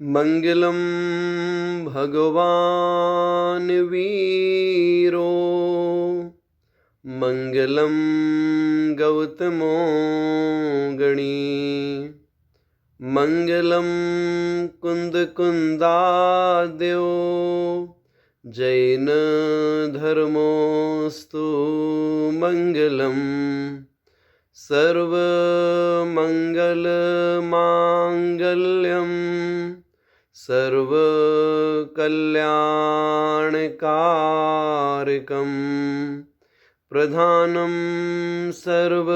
मंगलम भगवान वीरो मंगलम गौतमो गणी मंगलम कुंद कुंदाद्यो जैन धर्मोस्तु मंगलम सर्व मंगल मांगल्यम सर्व कल्याणकारकम प्रधानम सर्व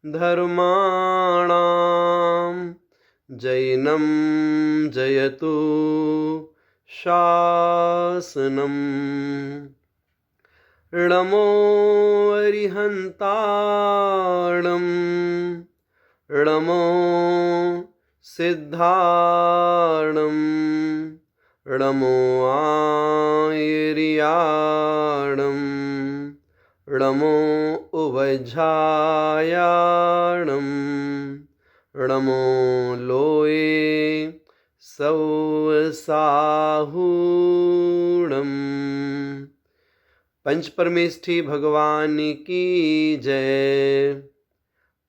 धर्माणाम जैनम जयतु शासनम णमो अरिहन्ताणं णमो सिद्धाणं णमो आयर्याणं णमो उवज्झायाणं णमो लोये सौसाहूणम्। पंच परमेष्ठी भगवान की जय।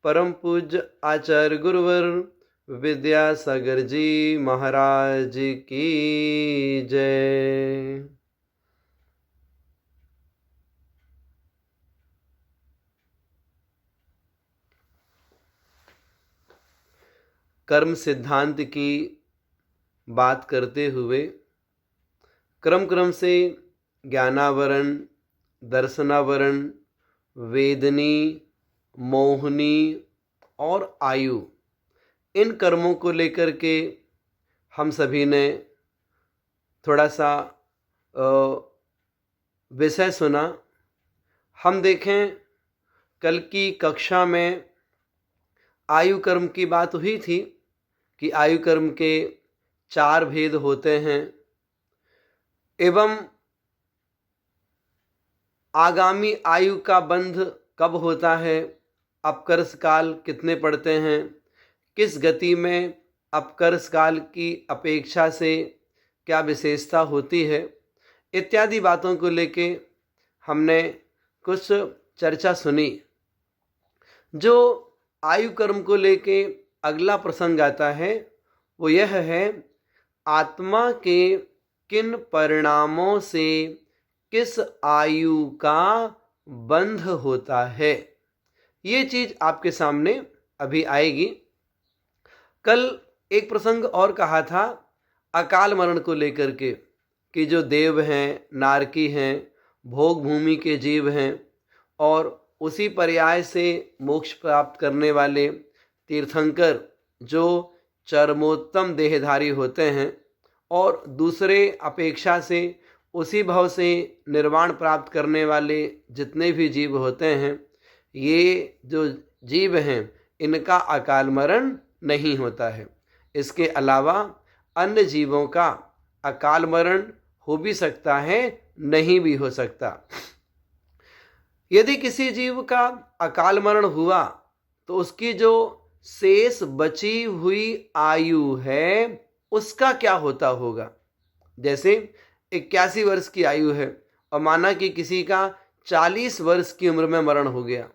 परम पूज्य आचार्य गुरुवर विद्यासागर जी महाराज की जय। कर्म सिद्धांत की बात करते हुए क्रम क्रम से ज्ञानावरण, दर्शनावरण, वेदनी, मोहनी और आयु, इन कर्मों को लेकर के हम सभी ने थोड़ा सा विषय सुना। हम देखें, कल की कक्षा में आयु कर्म की बात हुई थी कि आयु कर्म के 4 भेद होते हैं एवं आगामी आयु का बंध कब होता है, अपकर्ष काल कितने पड़ते हैं, किस गति में अपकर्ष काल की अपेक्षा से क्या विशेषता होती है, इत्यादि बातों को लेके हमने कुछ चर्चा सुनी। जो आयु कर्म को लेके अगला प्रसंग आता है वो यह है, आत्मा के किन परिणामों से किस आयु का बंध होता है। ये चीज आपके सामने अभी आएगी। कल एक प्रसंग और कहा था अकाल मरण को लेकर के कि जो देव हैं, नारकी हैं, भोग भूमि के जीव हैं और उसी पर्याय से मोक्ष प्राप्त करने वाले तीर्थंकर जो चरमोत्तम देहधारी होते हैं और दूसरे अपेक्षा से उसी भाव से निर्वाण प्राप्त करने वाले जितने भी जीव होते हैं, ये जो जीव हैं इनका अकाल मरण नहीं होता है। इसके अलावा अन्य जीवों का अकाल मरण हो भी सकता है, नहीं भी हो सकता। यदि किसी जीव का अकाल मरण हुआ तो उसकी जो शेष बची हुई आयु है उसका क्या होता होगा। जैसे 81 वर्ष की आयु है और माना कि किसी का 40 वर्ष की उम्र में मरण हो गया,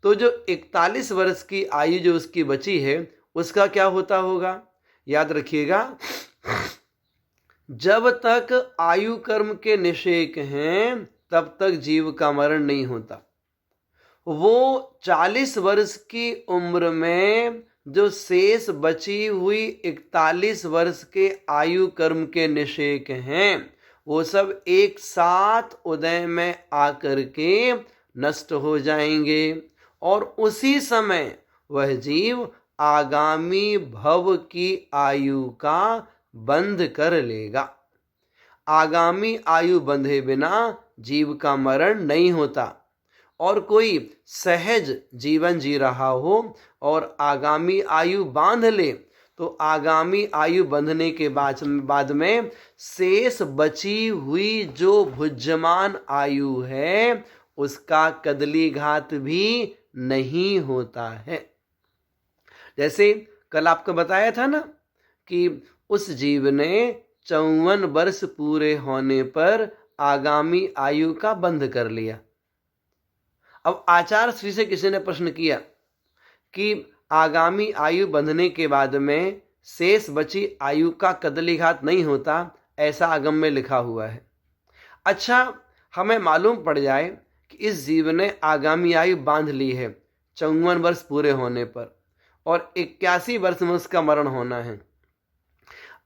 तो जो 41 वर्ष की आयु जो उसकी बची है उसका क्या होता होगा। याद रखिएगा, जब तक आयु कर्म के निषेक हैं तब तक जीव का मरण नहीं होता। वो 40 वर्ष की उम्र में जो शेष बची हुई 41 वर्ष के आयु कर्म के निषेक हैं वो सब एक साथ उदय में आकर के नष्ट हो जाएंगे और उसी समय वह जीव आगामी भव की आयु का बंध कर लेगा। आगामी आयु बंधे बिना जीव का मरण नहीं होता। और कोई सहज जीवन जी रहा हो और आगामी आयु बांध ले तो आगामी आयु बंधने के बाद में शेष बची हुई जो भुज्यमान आयु है उसका कदली घात भी नहीं होता है। जैसे कल आपको बताया था ना कि उस जीव ने 54 वर्ष पूरे होने पर आगामी आयु का बंध कर लिया। अब आचार्य श्री से किसी ने प्रश्न किया कि आगामी आयु बंधने के बाद में शेष बची आयु का कदलीघात नहीं होता, ऐसा आगम में लिखा हुआ है। अच्छा, हमें मालूम पड़ जाए कि इस जीव ने आगामी आयु बांध ली है 54 वर्ष पूरे होने पर और 81 वर्ष में उसका मरण होना है।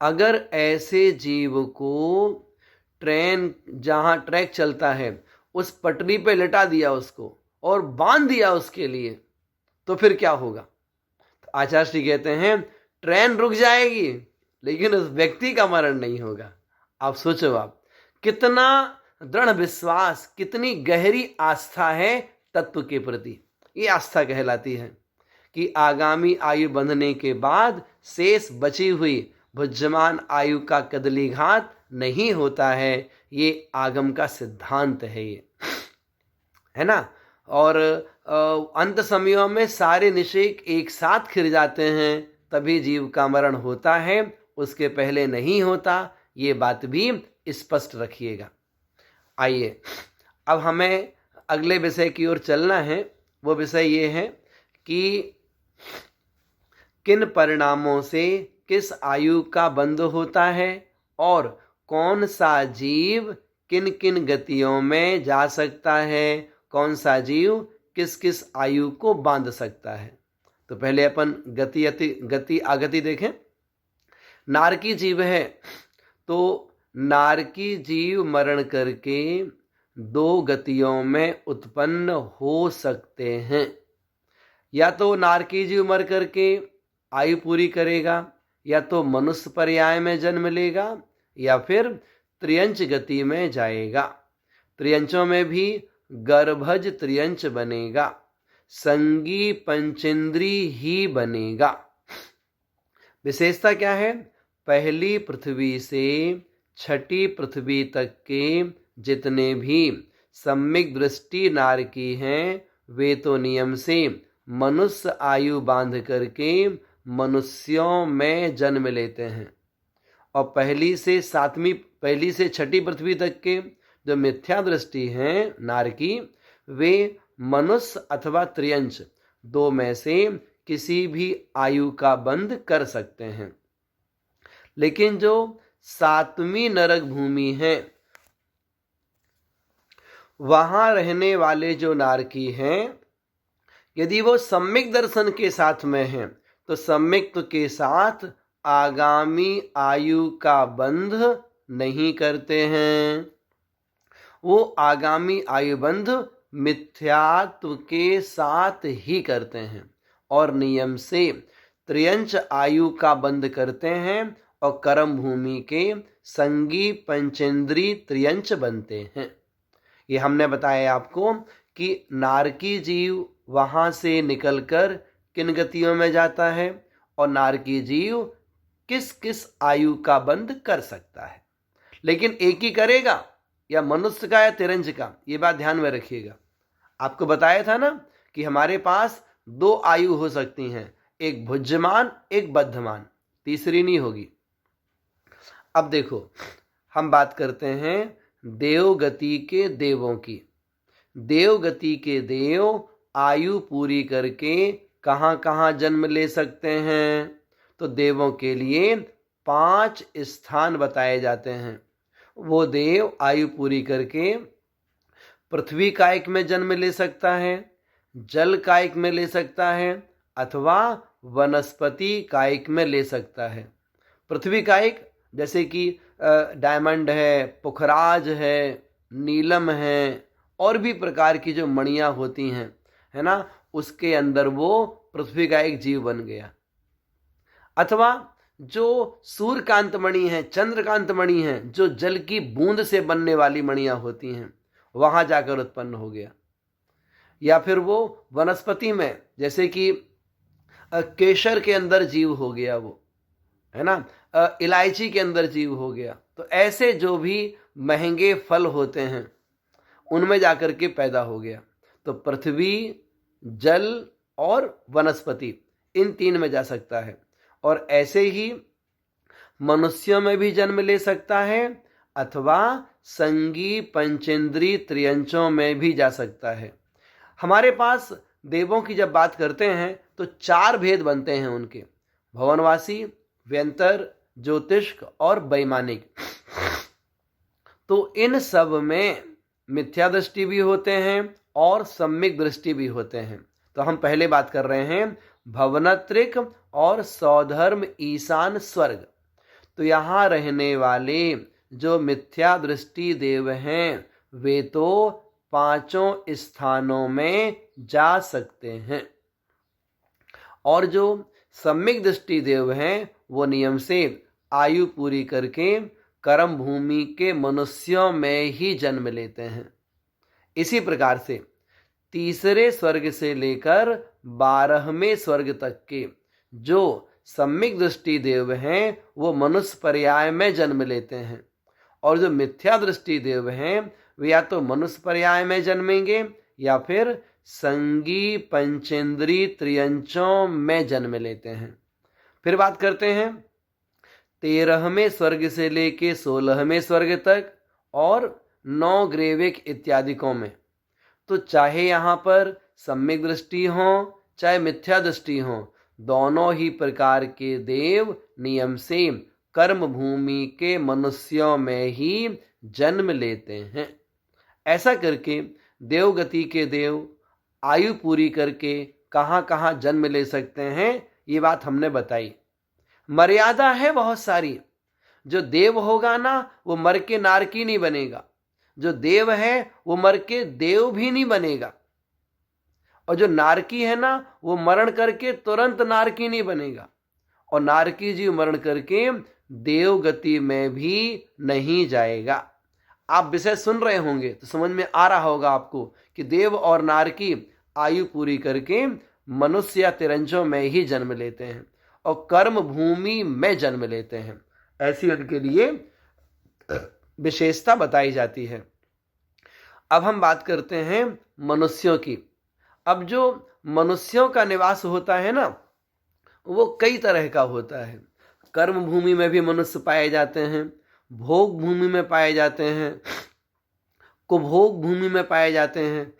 अगर ऐसे जीव को ट्रेन जहाँ ट्रैक चलता है उस पटरी पे लिटा दिया उसको और बांध दिया उसके लिए, तो फिर क्या होगा? तो आचार्य श्री कहते हैं ट्रेन रुक जाएगी लेकिन उस व्यक्ति का मरण नहीं होगा। आप सोचो, आप कितना दृढ़ विश्वास, कितनी गहरी आस्था है तत्व के प्रति। ये आस्था कहलाती है कि आगामी आयु बंधने के बाद शेष बची हुई भुज्यमान आयु का कदलीघात नहीं होता है। ये आगम का सिद्धांत है, ये है ना। और अंत समयों में सारे निषेक एक साथ खिर जाते हैं, तभी जीव का मरण होता है, उसके पहले नहीं होता। ये बात भी स्पष्ट रखिएगा। आइए अब हमें अगले विषय की ओर चलना है। वो विषय ये है कि किन परिणामों से किस आयु का बंध होता है और कौन सा जीव किन किन गतियों में जा सकता है, कौन सा जीव किस किस आयु को बांध सकता है। तो पहले अपन गति आगति देखें। नारकी जीव है तो नारकी जीव मरण करके 2 गतियों में उत्पन्न हो सकते हैं। या तो नारकी जीव मर करके आयु पूरी करेगा, या तो मनुष्य पर्याय में जन्म लेगा, या फिर त्रियंच गति में जाएगा। त्रियंचों में भी गर्भज त्रियंच बनेगा, संगी पंचेंद्री ही बनेगा। विशेषता क्या है? पहली पृथ्वी से 6ठी पृथ्वी तक के जितने भी सम्यक दृष्टि नारकी हैं, वे तो नियम से मनुष्य आयु बांध करके मनुष्यों में जन्म लेते हैं। और पहली से 6ठी पृथ्वी तक के जो मिथ्या दृष्टि हैं नारकी, वे मनुष्य अथवा त्रियंच 2 में से किसी भी आयु का बंध कर सकते हैं। लेकिन जो 7वीं नरक भूमि है, वहां रहने वाले जो नारकी हैं, यदि वो सम्यक दर्शन के साथ में हैं तो सम्यक के साथ आगामी आयु का बंध नहीं करते हैं। वो आगामी आयु बंध मिथ्यात्व के साथ ही करते हैं और नियम से त्रियंच आयु का बंध करते हैं और कर्म भूमि के संगी पंचेंद्री त्रियंच बनते हैं। ये हमने बताया आपको कि नारकी जीव वहां से निकलकर किन गतियों में जाता है और नारकी जीव किस किस आयु का बंध कर सकता है। लेकिन एक ही करेगा, या मनुष्य का या तिरंज का, ये बात ध्यान में रखिएगा। आपको बताया था ना कि हमारे पास 2 आयु हो सकती हैं, एक भुज्यमान एक बद्धमान, तीसरी नहीं होगी। अब देखो, हम बात करते हैं देवगति के देवों की। देवगति के देव आयु पूरी करके कहाँ कहाँ जन्म ले सकते हैं? तो देवों के लिए 5 स्थान बताए जाते हैं। वो देव आयु पूरी करके पृथ्वी कायिक में जन्म ले सकता है, जल कायिक में ले सकता है, अथवा वनस्पति कायिक में ले सकता है। पृथ्वी कायिक जैसे कि डायमंड है, पुखराज है, नीलम है, और भी प्रकार की जो मणियाँ होती हैं, है ना, उसके अंदर वो पृथ्वी का एक जीव बन गया। अथवा जो सूर्यकांत मणि है, चंद्रकांत मणि है, जो जल की बूंद से बनने वाली मणियाँ होती हैं, वहाँ जाकर उत्पन्न हो गया। या फिर वो वनस्पति में, जैसे कि केसर के अंदर जीव हो गया, वो है ना, इलायची के अंदर जीव हो गया। तो ऐसे जो भी महंगे फल होते हैं उनमें जाकर के पैदा हो गया। तो पृथ्वी, जल और वनस्पति, इन 3 में जा सकता है। और ऐसे ही मनुष्यों में भी जन्म ले सकता है अथवा संगी पंचेंद्री त्रियंचों में भी जा सकता है। हमारे पास देवों की जब बात करते हैं तो 4 भेद बनते हैं उनके: भवनवासी, व्यंतर, ज्योतिष्क और वैमानिक। तो इन सब में मिथ्या दृष्टि भी होते हैं और सम्यक दृष्टि भी होते हैं। तो हम पहले बात कर रहे हैं भवनत्रिक और सौधर्म ईशान स्वर्ग। तो यहाँ रहने वाले जो मिथ्या दृष्टि देव हैं वे तो 5 स्थानों में जा सकते हैं, और जो सम्यक दृष्टि देव हैं वो नियम से आयु पूरी करके कर्म भूमि के मनुष्यों में ही जन्म लेते हैं। इसी प्रकार से तीसरे स्वर्ग से लेकर 12वें स्वर्ग तक के जो सम्यक दृष्टि देव हैं वो मनुष्य पर्याय में जन्म लेते हैं, और जो मिथ्या दृष्टि देव हैं वे या तो मनुष्य पर्याय में जन्मेंगे या फिर संगी पंचेंद्री त्रियंचों में जन्म लेते हैं। फिर बात करते हैं 13वें स्वर्ग से लेके 16वें स्वर्ग तक और 9 ग्रेविक इत्यादिकों में। तो चाहे यहाँ पर सम्यक दृष्टि हो चाहे मिथ्या दृष्टि हो, दोनों ही प्रकार के देव नियम से कर्म भूमि के मनुष्यों में ही जन्म लेते हैं। ऐसा करके देवगति के देव आयु पूरी करके कहाँ कहाँ जन्म ले सकते हैं ये बात हमने बताई। मर्यादा है बहुत सारी। जो देव होगा ना वो मर के नारकी नहीं बनेगा, जो देव है वो मर के देव भी नहीं बनेगा, और जो नारकी है ना वो मरण करके तुरंत नारकी नहीं बनेगा, और नारकी जीव मरण करके देव गति में भी नहीं जाएगा। आप विषय सुन रहे होंगे तो समझ में आ रहा होगा आपको कि देव और नारकी आयु पूरी करके मनुष्य या तिरंजों में ही जन्म लेते हैं और कर्म भूमि में जन्म लेते हैं। ऐसी उनके लिए विशेषता बताई जाती है। अब हम बात करते हैं मनुष्यों की। अब जो मनुष्यों का निवास होता है ना वो कई तरह का होता है। कर्म भूमि में भी मनुष्य पाए जाते हैं, भोग भूमि में पाए जाते हैं, कुभोग भूमि में पाए जाते हैं।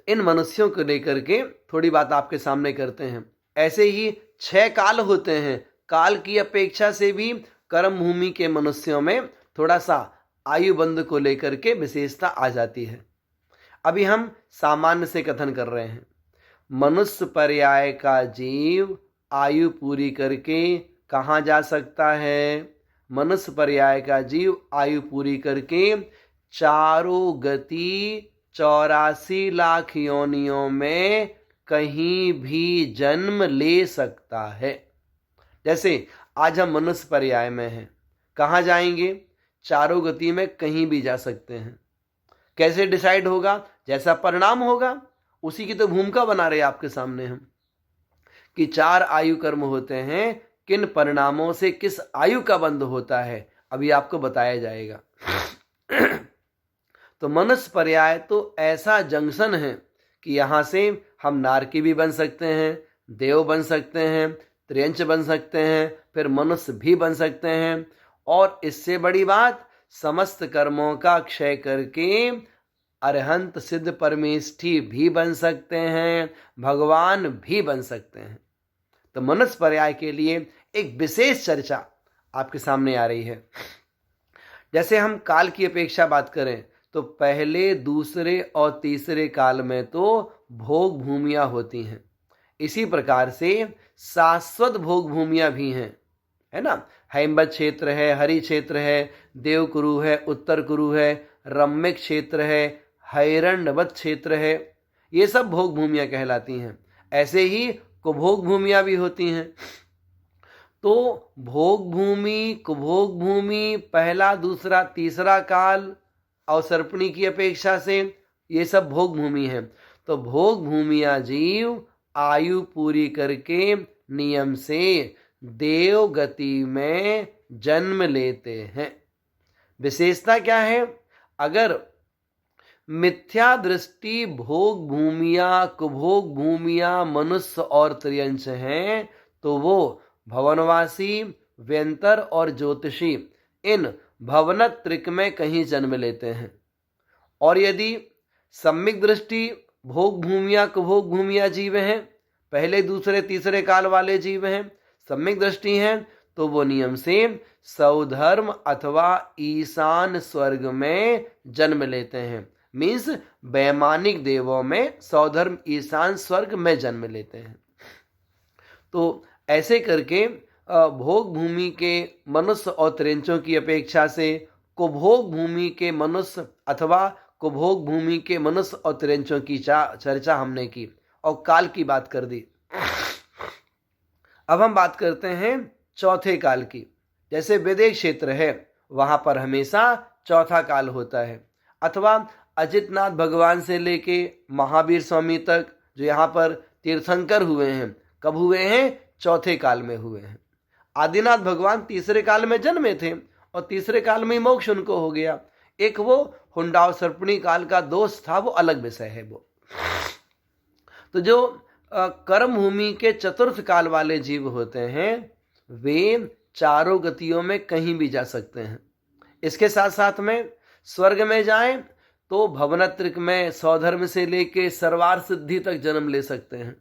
इन मनुष्यों को लेकर के थोड़ी बात आपके सामने करते हैं। ऐसे ही 6 काल होते हैं। काल की अपेक्षा से भी कर्म भूमि के मनुष्यों में थोड़ा सा आयु बंध को लेकर के विशेषता आ जाती है। अभी हम सामान्य से कथन कर रहे हैं। मनुष्य पर्याय का जीव आयु पूरी करके कहाँ जा सकता है? मनुष्य पर्याय का जीव आयु पूरी करके चारों गति 84 लाख योनियों में कहीं भी जन्म ले सकता है। जैसे आज हम मनुष्य पर्याय में हैं, कहाँ जाएंगे? चारों गति में कहीं भी जा सकते हैं। कैसे डिसाइड होगा? जैसा परिणाम होगा उसी की तो भूमिका बना रहे आपके सामने हम कि 4 आयु कर्म होते हैं, किन परिणामों से किस आयु का बंध होता है अभी आपको बताया जाएगा। तो मनुष्य पर्याय तो ऐसा जंक्शन है कि यहाँ से हम नारकी भी बन सकते हैं, देव बन सकते हैं, त्रियंच बन सकते हैं, फिर मनुष्य भी बन सकते हैं, और इससे बड़ी बात समस्त कर्मों का क्षय करके अरहंत सिद्ध परमेष्ठी भी बन सकते हैं, भगवान भी बन सकते हैं। तो मनुष्य पर्याय के लिए एक विशेष चर्चा आपके सामने आ रही है। जैसे हम काल की अपेक्षा बात करें तो पहले, दूसरे और तीसरे काल में तो भोग भूमियां होती हैं। इसी प्रकार से शाश्वत भोग भूमियां भी हैं, है ना। हैमवत क्षेत्र है, हरि क्षेत्र है, देवकुरु है, उत्तर कुरु है, रम्यक क्षेत्र है, हैरण्यवत क्षेत्र है। ये सब भोग भूमियां कहलाती हैं। ऐसे ही कुभोग भूमियां भी होती हैं। तो भोग भूमि, कुभोग भूमि, पहला, दूसरा, तीसरा काल अवसर्पणी की अपेक्षा से ये सब भोग भूमि है। तो भोग भूमियां जीव आयु पूरी करके नियम से देव गति में जन्म लेते हैं। विशेषता क्या है? अगर मिथ्या दृष्टि भोग भूमियां, कुभोग भूमियां मनुष्य और त्रियंश हैं तो वो भवनवासी, व्यंतर और ज्योतिषी इन भवनत्रिक में कहीं जन्म लेते हैं। और यदि सम्यक दृष्टि भोग भूमिया कुभोग भूमिया जीव हैं, पहले दूसरे तीसरे काल वाले जीव हैं, सम्यक दृष्टि हैं, तो वो नियम से सौधर्म अथवा ईशान स्वर्ग में जन्म लेते हैं। मीन्स वैमानिक देवों में सौधर्म ईशान स्वर्ग में जन्म लेते हैं। तो ऐसे करके भोग भूमि के मनुष्य और त्रिंचों की अपेक्षा से कुभोग भूमि के मनुष्य अथवा कुभोग भूमि के मनुष्य और त्रिंचों की चर्चा हमने की और काल की बात कर दी। अब हम बात करते हैं चौथे काल की। जैसे विदेश क्षेत्र है, वहां पर हमेशा चौथा काल होता है, अथवा अजितनाथ भगवान से लेके महावीर स्वामी तक जो यहाँ पर तीर्थंकर हुए हैं, कब हुए हैं? चौथे काल में हुए हैं। आदिनाथ भगवान तीसरे काल में जन्मे थे और तीसरे काल में मोक्ष उनको हो गया। एक वो हुंडाव सर्पणी काल का दोष था, वो अलग विषय है वो। तो जो कर्म भूमि के चतुर्थ काल वाले जीव होते हैं, वे चारों गतियों में कहीं भी जा सकते हैं। इसके साथ साथ में स्वर्ग में जाएं तो भवनत्रिक में सौधर्म से लेके सर्वार सिद्धि तक जन्म ले सकते हैं।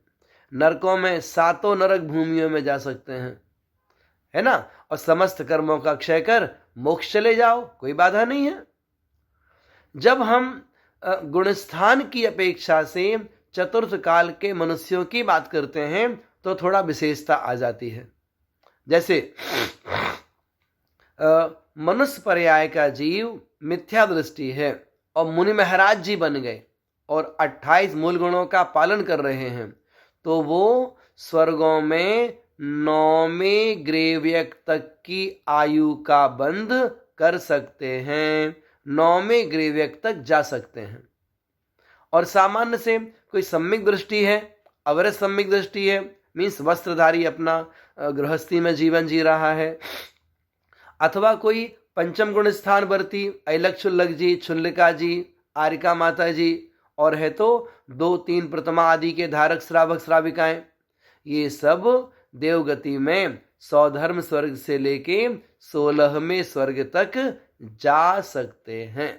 नरकों में सातों नरक भूमियों में जा सकते हैं, है ना। और समस्त कर्मों का क्षय कर मोक्ष चले जाओ, कोई बाधा नहीं है। जब हम गुणस्थान की अपेक्षा से चतुर्थ काल के मनुष्यों की बात करते हैं तो थोड़ा विशेषता आ जाती है। जैसे मनुष्य पर्याय का जीव मिथ्या दृष्टि है और मुनि महाराज जी बन गए और 28 मूल गुणों का पालन कर रहे हैं, तो वो स्वर्गों में 9वें ग्रेव्यक तक की आयु का बंध कर सकते हैं, 9वें ग्रेव्यक तक जा सकते हैं। और सामान्य से कोई सम्यक दृष्टि है, अवरज सम्यक दृष्टि है, मीन्स वस्त्रधारी अपना गृहस्थी में जीवन जी रहा है, अथवा कोई पंचम गुण स्थान वर्ती ऐलक क्षुल्लक जी, क्षुल्लिका जी, आरिका माता जी, और है तो 2-3 प्रतिमा आदि के धारक श्रावक श्राविकाएं, ये सब देवगति में सौधर्म स्वर्ग से लेके 16वें स्वर्ग तक जा सकते हैं।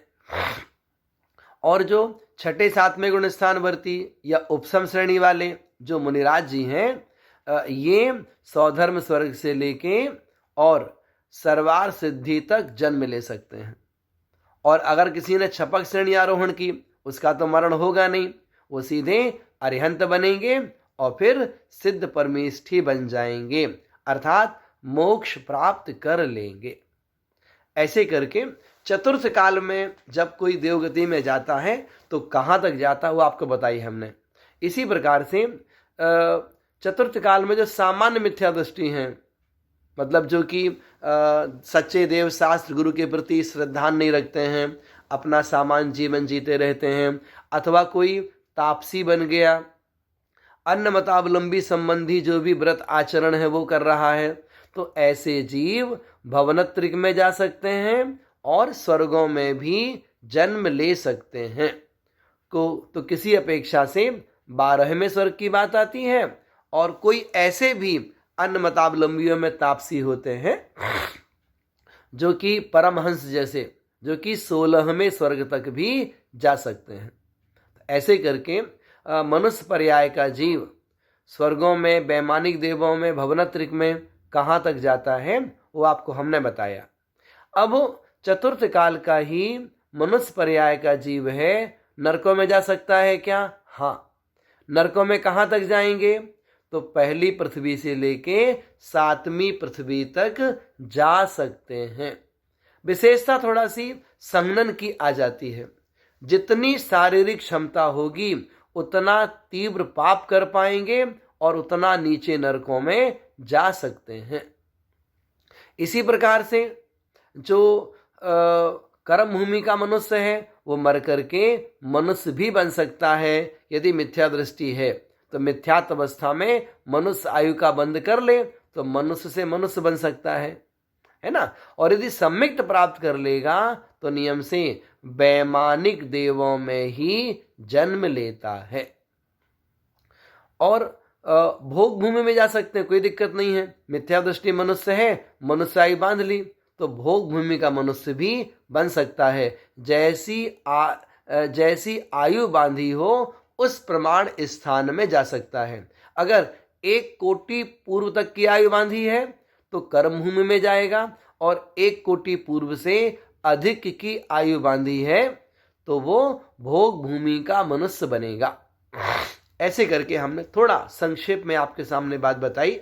और जो 6-7वें गुण स्थान वर्ती या उपसम श्रेणी वाले जो मुनिराज जी हैं, ये सौधर्म स्वर्ग से लेके और सर्वार सिद्धि तक जन्म ले सकते हैं। और अगर किसी ने छपक श्रेणी आरोहण की, उसका तो मरण होगा नहीं, वो सीधे अरिहंत बनेंगे और फिर सिद्ध परमेष्ठी बन जाएंगे, अर्थात मोक्ष प्राप्त कर लेंगे। ऐसे करके चतुर्थ काल में जब कोई देवगति में जाता है तो कहाँ तक जाता है वो आपको बताई हमने। इसी प्रकार से चतुर्थ काल में जो सामान्य मिथ्या दृष्टि हैं, मतलब जो कि सच्चे देव शास्त्र गुरु के प्रति श्रद्धा नहीं रखते हैं, अपना सामान्य जीवन जीते रहते हैं, अथवा कोई तापसी बन गया, अन्य मतावलंबी संबंधी जो भी व्रत आचरण है वो कर रहा है, तो ऐसे जीव भवनत्रिक में जा सकते हैं और स्वर्गों में भी जन्म ले सकते हैं। तो किसी अपेक्षा से 12वें स्वर्ग की बात आती है, और कोई ऐसे भी अन्य मतावलंबियों में तापसी होते हैं जो कि परमहंस जैसे, जो कि 16वें स्वर्ग तक भी जा सकते हैं। ऐसे करके मनुष्य पर्याय का जीव स्वर्गों में, वैमानिक देवों में, भवनत्रिक में कहाँ तक जाता है वो आपको हमने बताया। अब चतुर्थ काल का ही मनुष्य पर्याय का जीव है, नरकों में जा सकता है क्या? हाँ, नरकों में कहाँ तक जाएंगे? तो पहली पृथ्वी से लेके 7वीं पृथ्वी तक जा सकते हैं। विशेषता थोड़ा सी संगनन की आ जाती है, जितनी शारीरिक क्षमता होगी उतना तीव्र पाप कर पाएंगे और उतना नीचे नरकों में जा सकते हैं। इसी प्रकार से जो कर्म भूमि का मनुष्य है वो मर करके मनुष्य भी बन सकता है। यदि मिथ्या दृष्टि है तो मिथ्यात्व अवस्था में मनुष्य आयु का बंध कर ले तो मनुष्य से मनुष्य बन सकता है ना। और यदि सम्यक्त प्राप्त कर लेगा तो नियम से वैमानिक देवों में ही जन्म लेता है। और भोग भूमि में जा सकते हैं, कोई दिक्कत नहीं है। मिथ्या दृष्टि मनुष्य है, मनुष्य आयु बांध ली तो भोग भूमि का मनुष्य भी बन सकता है। जैसी आयु बांधी हो उस प्रमाण स्थान में जा सकता है। अगर 1 कोटि पूर्व तक की आयु बांधी है तो कर्म भूमि में जाएगा, और 1 कोटि पूर्व से अधिक की आयु बांधी है तो वो भोग भूमि का मनुष्य बनेगा। ऐसे करके हमने थोड़ा संक्षेप में आपके सामने बात बताई।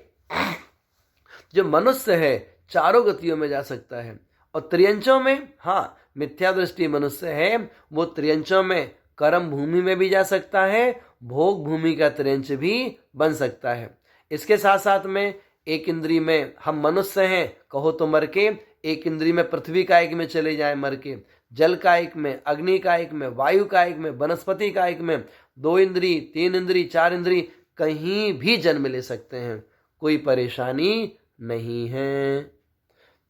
जो मनुष्य है 4 गतियों में जा सकता है, और त्रियंचों में, हाँ, मिथ्या दृष्टि मनुष्य है वो त्रियंचों में कर्म भूमि में भी जा सकता है, भोग भूमि का त्रियंच भी बन सकता है। इसके साथ साथ में एक इंद्री में हम मनुष्य हैं, कहो तो मर के, एक इंद्री में पृथ्वी कायिक में चले जाए मर के, जल कायिक में, अग्नि कायिक में, वायु कायिक में, वनस्पति कायिक में, 2 इंद्री, 3 इंद्री, 4 इंद्री, कहीं भी जन्म ले सकते हैं, कोई परेशानी नहीं है।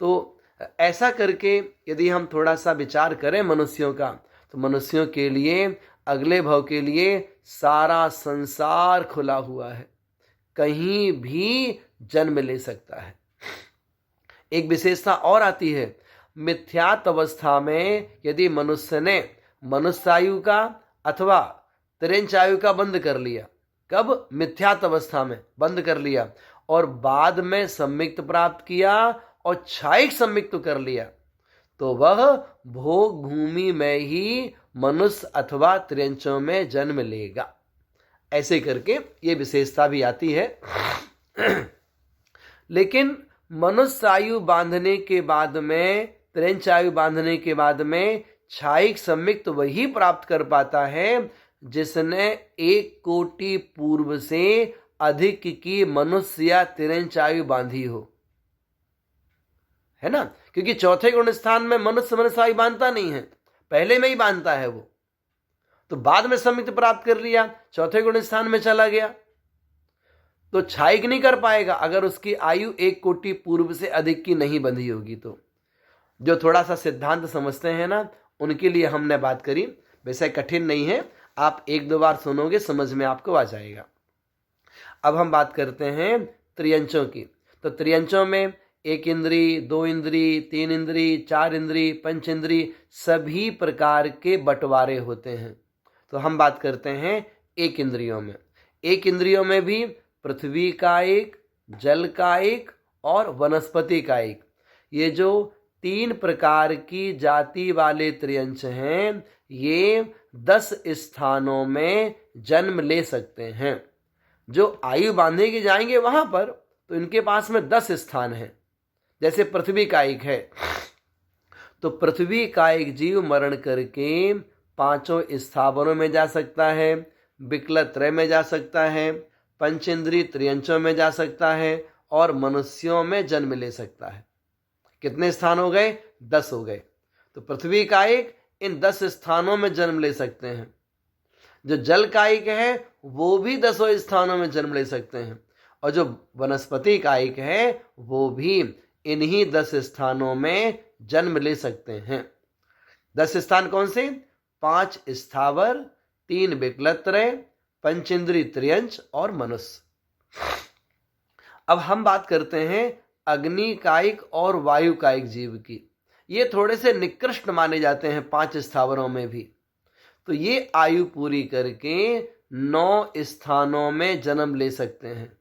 तो ऐसा करके यदि हम थोड़ा सा विचार करें मनुष्यों का, तो मनुष्यों के लिए अगले भव के लिए सारा संसार खुला हुआ है, कहीं भी जन्म ले सकता है। एक विशेषता और आती है, मिथ्यात अवस्था में यदि मनुष्य ने मनुष्य आयु का अथवा त्रिंच आयु का बंद कर लिया, कब? मिथ्यात अवस्था में बंद कर लिया, और बाद में सम्मिक्त प्राप्त किया और क्षायिक सम्मिक्त कर लिया, तो वह भोग भूमि में ही मनुष्य अथवा त्रियंचों में जन्म लेगा। ऐसे करके ये विशेषता भी आती है। लेकिन मनुष्य आयु बांधने के बाद में, त्रिंच आयु बांधने के बाद में क्षायिक सम्मिक्त वही प्राप्त कर पाता है जिसने 1 कोटि पूर्व से अधिक की मनुष्य या त्रिंच आयु बांधी हो, है ना? क्योंकि चौथे गुण स्थान में मनुष्य आयु बांधता नहीं है, पहले में ही बांधता है वो, तो बाद में सम्मिक्त प्राप्त कर लिया, चौथे गुण स्थान में चला गया, तो क्षायिक नहीं कर पाएगा अगर उसकी आयु 1 कोटि पूर्व से अधिक की नहीं बंधी होगी। तो जो थोड़ा सा सिद्धांत समझते हैं ना, उनके लिए हमने बात करी, वैसे कठिन नहीं है, आप 1-2 बार सुनोगे समझ में आपको आ जाएगा। अब हम बात करते हैं त्रियंचों की। तो त्रियंचों में 1 इंद्री, 2 इंद्री, 3 इंद्री, 4 इंद्री, पंच इंद्री, सभी प्रकार के बंटवारे होते हैं। तो हम बात करते हैं 1 इंद्रियों में। 1 इंद्रियों में भी पृथ्वी कायिक, जल कायिक और वनस्पति कायिक, ये जो 3 प्रकार की जाति वाले त्रियंच हैं, ये 10 स्थानों में जन्म ले सकते हैं। जो आयु बांधे के जाएंगे वहां पर, तो इनके पास में 10 स्थान हैं। जैसे पृथ्वी कायिक है, तो पृथ्वी कायिक जीव मरण करके 5 स्थावरों में जा सकता है, विकलत्रय में जा सकता है, पंचेंद्री त्रियंचों में जा सकता है, और मनुष्यों में जन्म ले सकता है। कितने स्थान हो गए? 10 हो गए। तो पृथ्वी कायिक इन 10 स्थानों में जन्म ले सकते हैं। जो जल कायिक है वो भी 10 स्थानों में जन्म ले सकते हैं, और जो वनस्पति कायिक है वो भी इन्हीं 10 स्थानों में जन्म ले सकते हैं। 10 स्थान कौन से? 5 स्थावर, 3 विकलत्रय, पंचेंद्री त्रियंच और मनुष्य। अब हम बात करते हैं अग्नि कायिक और वायु कायिक जीव की। ये थोड़े से निकृष्ट माने जाते हैं 5 स्थावरों में भी। तो ये आयु पूरी करके 9 स्थानों में जन्म ले सकते हैं,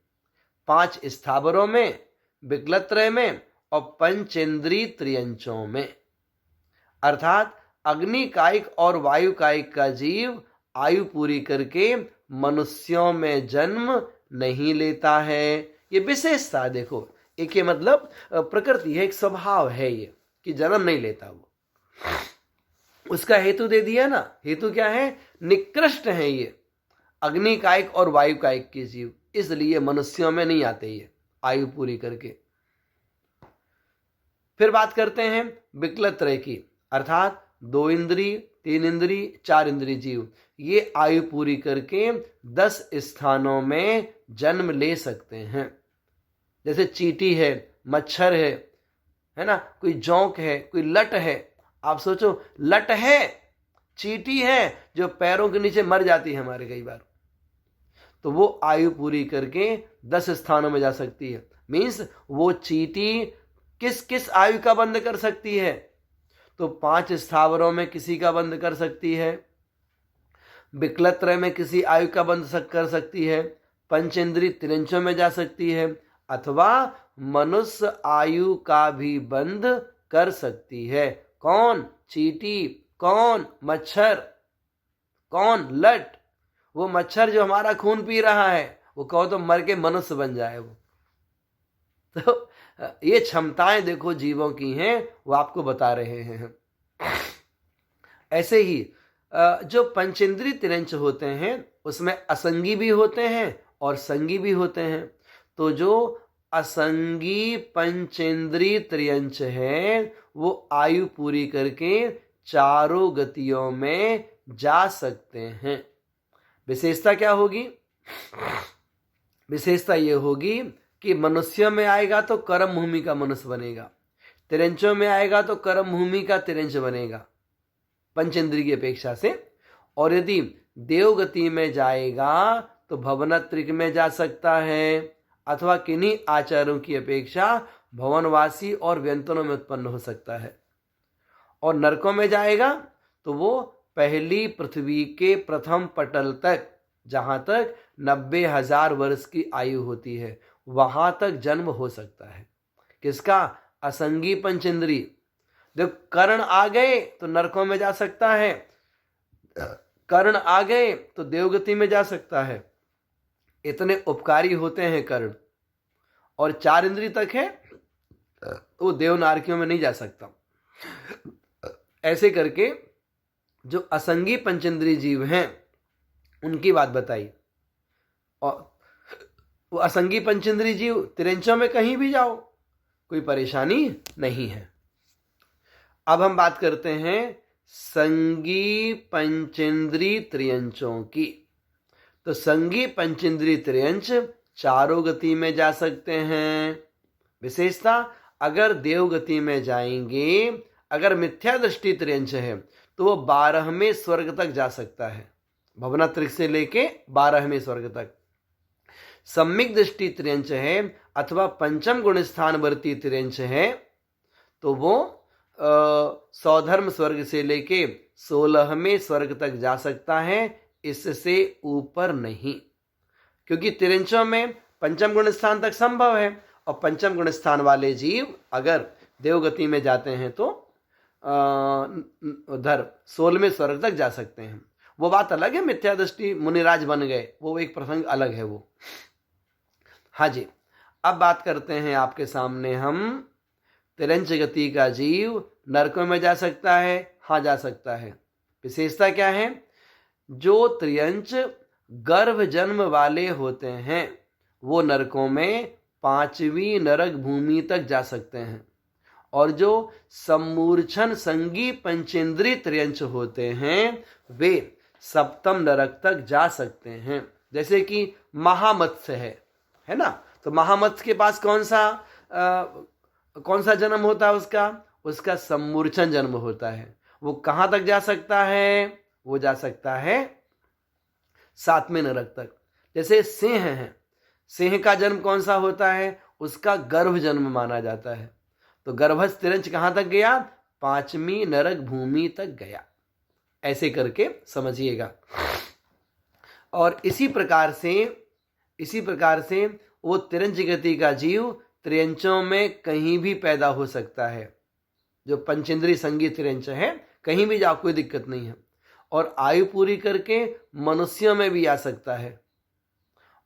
5 स्थावरों में, विकलत्रय में और पंचेंद्री त्रियंचों में। अर्थात अग्नि कायिक और वायु कायिक का जीव आयु पूरी करके मनुष्यों में जन्म नहीं लेता है। ये विशेषता देखो, एक ये मतलब प्रकृति है, एक स्वभाव है ये कि जन्म नहीं लेता वो। उसका हेतु दे दिया ना, हेतु क्या है? निकृष्ट है ये अग्नि कायिक और वायु कायिक के जीव, इसलिए मनुष्यों में नहीं आते ये आयु पूरी करके। फिर बात करते हैं विकलत्रय की, अर्थात 2 इंद्री, 3 इंद्री, 4 इंद्री जीव, ये आयु पूरी करके 10 स्थानों में जन्म ले सकते हैं। जैसे चींटी है, मच्छर है ना, कोई जोंक है, कोई लट है। आप सोचो, लट है, चींटी है जो पैरों के नीचे मर जाती है हमारे कई बार, तो वो आयु पूरी करके 10 स्थानों में जा सकती है। मीन्स वो चींटी किस किस आयु का बंध कर सकती है? तो 5 स्थावरों में किसी का बंध कर सकती है, विकलत्रय में किसी आयु का बंध कर सकती है, पंचेंद्रिय तिरंचों में जा सकती है, अथवा मनुष्य आयु का भी बंध कर सकती है। कौन? चींटी। कौन? मच्छर। कौन? लट। वो मच्छर जो हमारा खून पी रहा है, वो कहो तो मर के मनुष्य बन जाए वो। तो ये क्षमताएं देखो जीवों की हैं, वो आपको बता रहे हैं। ऐसे ही जो पंचेंद्रिय तिरंच होते हैं उसमें असंगी भी होते हैं और संगी भी होते हैं। तो जो असंगी पंचेंद्रिय त्रियंच है वो आयु पूरी करके चारों गतियों में जा सकते हैं। विशेषता क्या होगी? विशेषता ये होगी कि मनुष्यों में आएगा तो कर्म भूमि का मनुष्य बनेगा, तिरंचों में आएगा तो कर्म भूमि का तिरंच बनेगा पंचेंद्रिय की अपेक्षा से। और यदि देवगति में जाएगा तो भवनत्रिक में जा सकता है, अथवा किन्हीं आचार्यों की अपेक्षा भवनवासी और व्यंतनों में उत्पन्न हो सकता है। और नरकों में जाएगा तो वो पहली पृथ्वी के प्रथम पटल तक, जहां तक 90,000 वर्ष की आयु होती है, वहां तक जन्म हो सकता है। किसका? असंगी पंचेंद्रिय। जब कर्ण आ गए तो नरकों में जा सकता है, कर्ण आ गए तो देवगति में जा सकता है। इतने उपकारी होते हैं कर्ण। और 4 इंद्रिय तक है तो देवनारकियों में नहीं जा सकता। ऐसे करके जो असंगी पंचेंद्रिय जीव हैं उनकी बात बताई। और वो असंगी पंचेंद्रिय जीव तिरंचों में कहीं भी जाओ, कोई परेशानी नहीं है। अब हम बात करते हैं संगी पंचेंद्रिय त्रियंचों की। तो संगी पंचेंद्रिय त्रियंच चारों गति में जा सकते हैं। विशेषता, अगर देवगति में जाएंगे, अगर मिथ्या दृष्टि त्रियंच है तो वो 12वें स्वर्ग तक जा सकता है, भवनात्रिक से लेके 12वें स्वर्ग तक। सम्यक दृष्टि त्रियंच है अथवा पंचम गुण स्थानवर्ती त्रियंच है तो वो सौधर्म स्वर्ग से लेके 16वें स्वर्ग तक जा सकता है, इससे ऊपर नहीं। क्योंकि तिरंचों में पंचम गुण स्थान तक संभव है, और पंचम गुण स्थान वाले जीव अगर देवगति में जाते हैं तो उधर 16वें स्वर्ग तक जा सकते हैं। वो बात अलग है, मिथ्या दृष्टि मुनिराज बन गए, वो एक प्रसंग अलग है वो। हाँ जी, अब बात करते हैं आपके सामने हम तिरंच गति का जीव नरकों में जा सकता है। हाँ, जा सकता है। विशेषता क्या है? जो त्रियंच गर्भ जन्म वाले होते हैं वो नरकों में 5वीं नरक भूमि तक जा सकते हैं, और जो सम्मूर्छन संगी पंचेंद्रिय त्रियंच होते हैं वे 7म नरक तक जा सकते हैं। जैसे कि महामत्स्य है ना, तो महामत्स्य के पास कौन सा जन्म होता है? उसका सम्मूर्छन जन्म होता है। वो कहां तक जा सकता है? वो जा सकता है 7वें नरक तक। जैसे सिंह है, सिंह का जन्म कौन सा होता है? उसका गर्भ जन्म माना जाता है। तो गर्भस्थ तिरंच कहां तक गया? 5वीं नरक भूमि तक गया। ऐसे करके समझिएगा। और इसी प्रकार से वो तिरंच गति का जीव त्रियंचों में कहीं भी पैदा हो सकता है। जो पंचेंद्रिय संगी त्रियंच है, कहीं भी जाओ, कोई दिक्कत नहीं है। और आयु पूरी करके मनुष्यों में भी आ सकता है।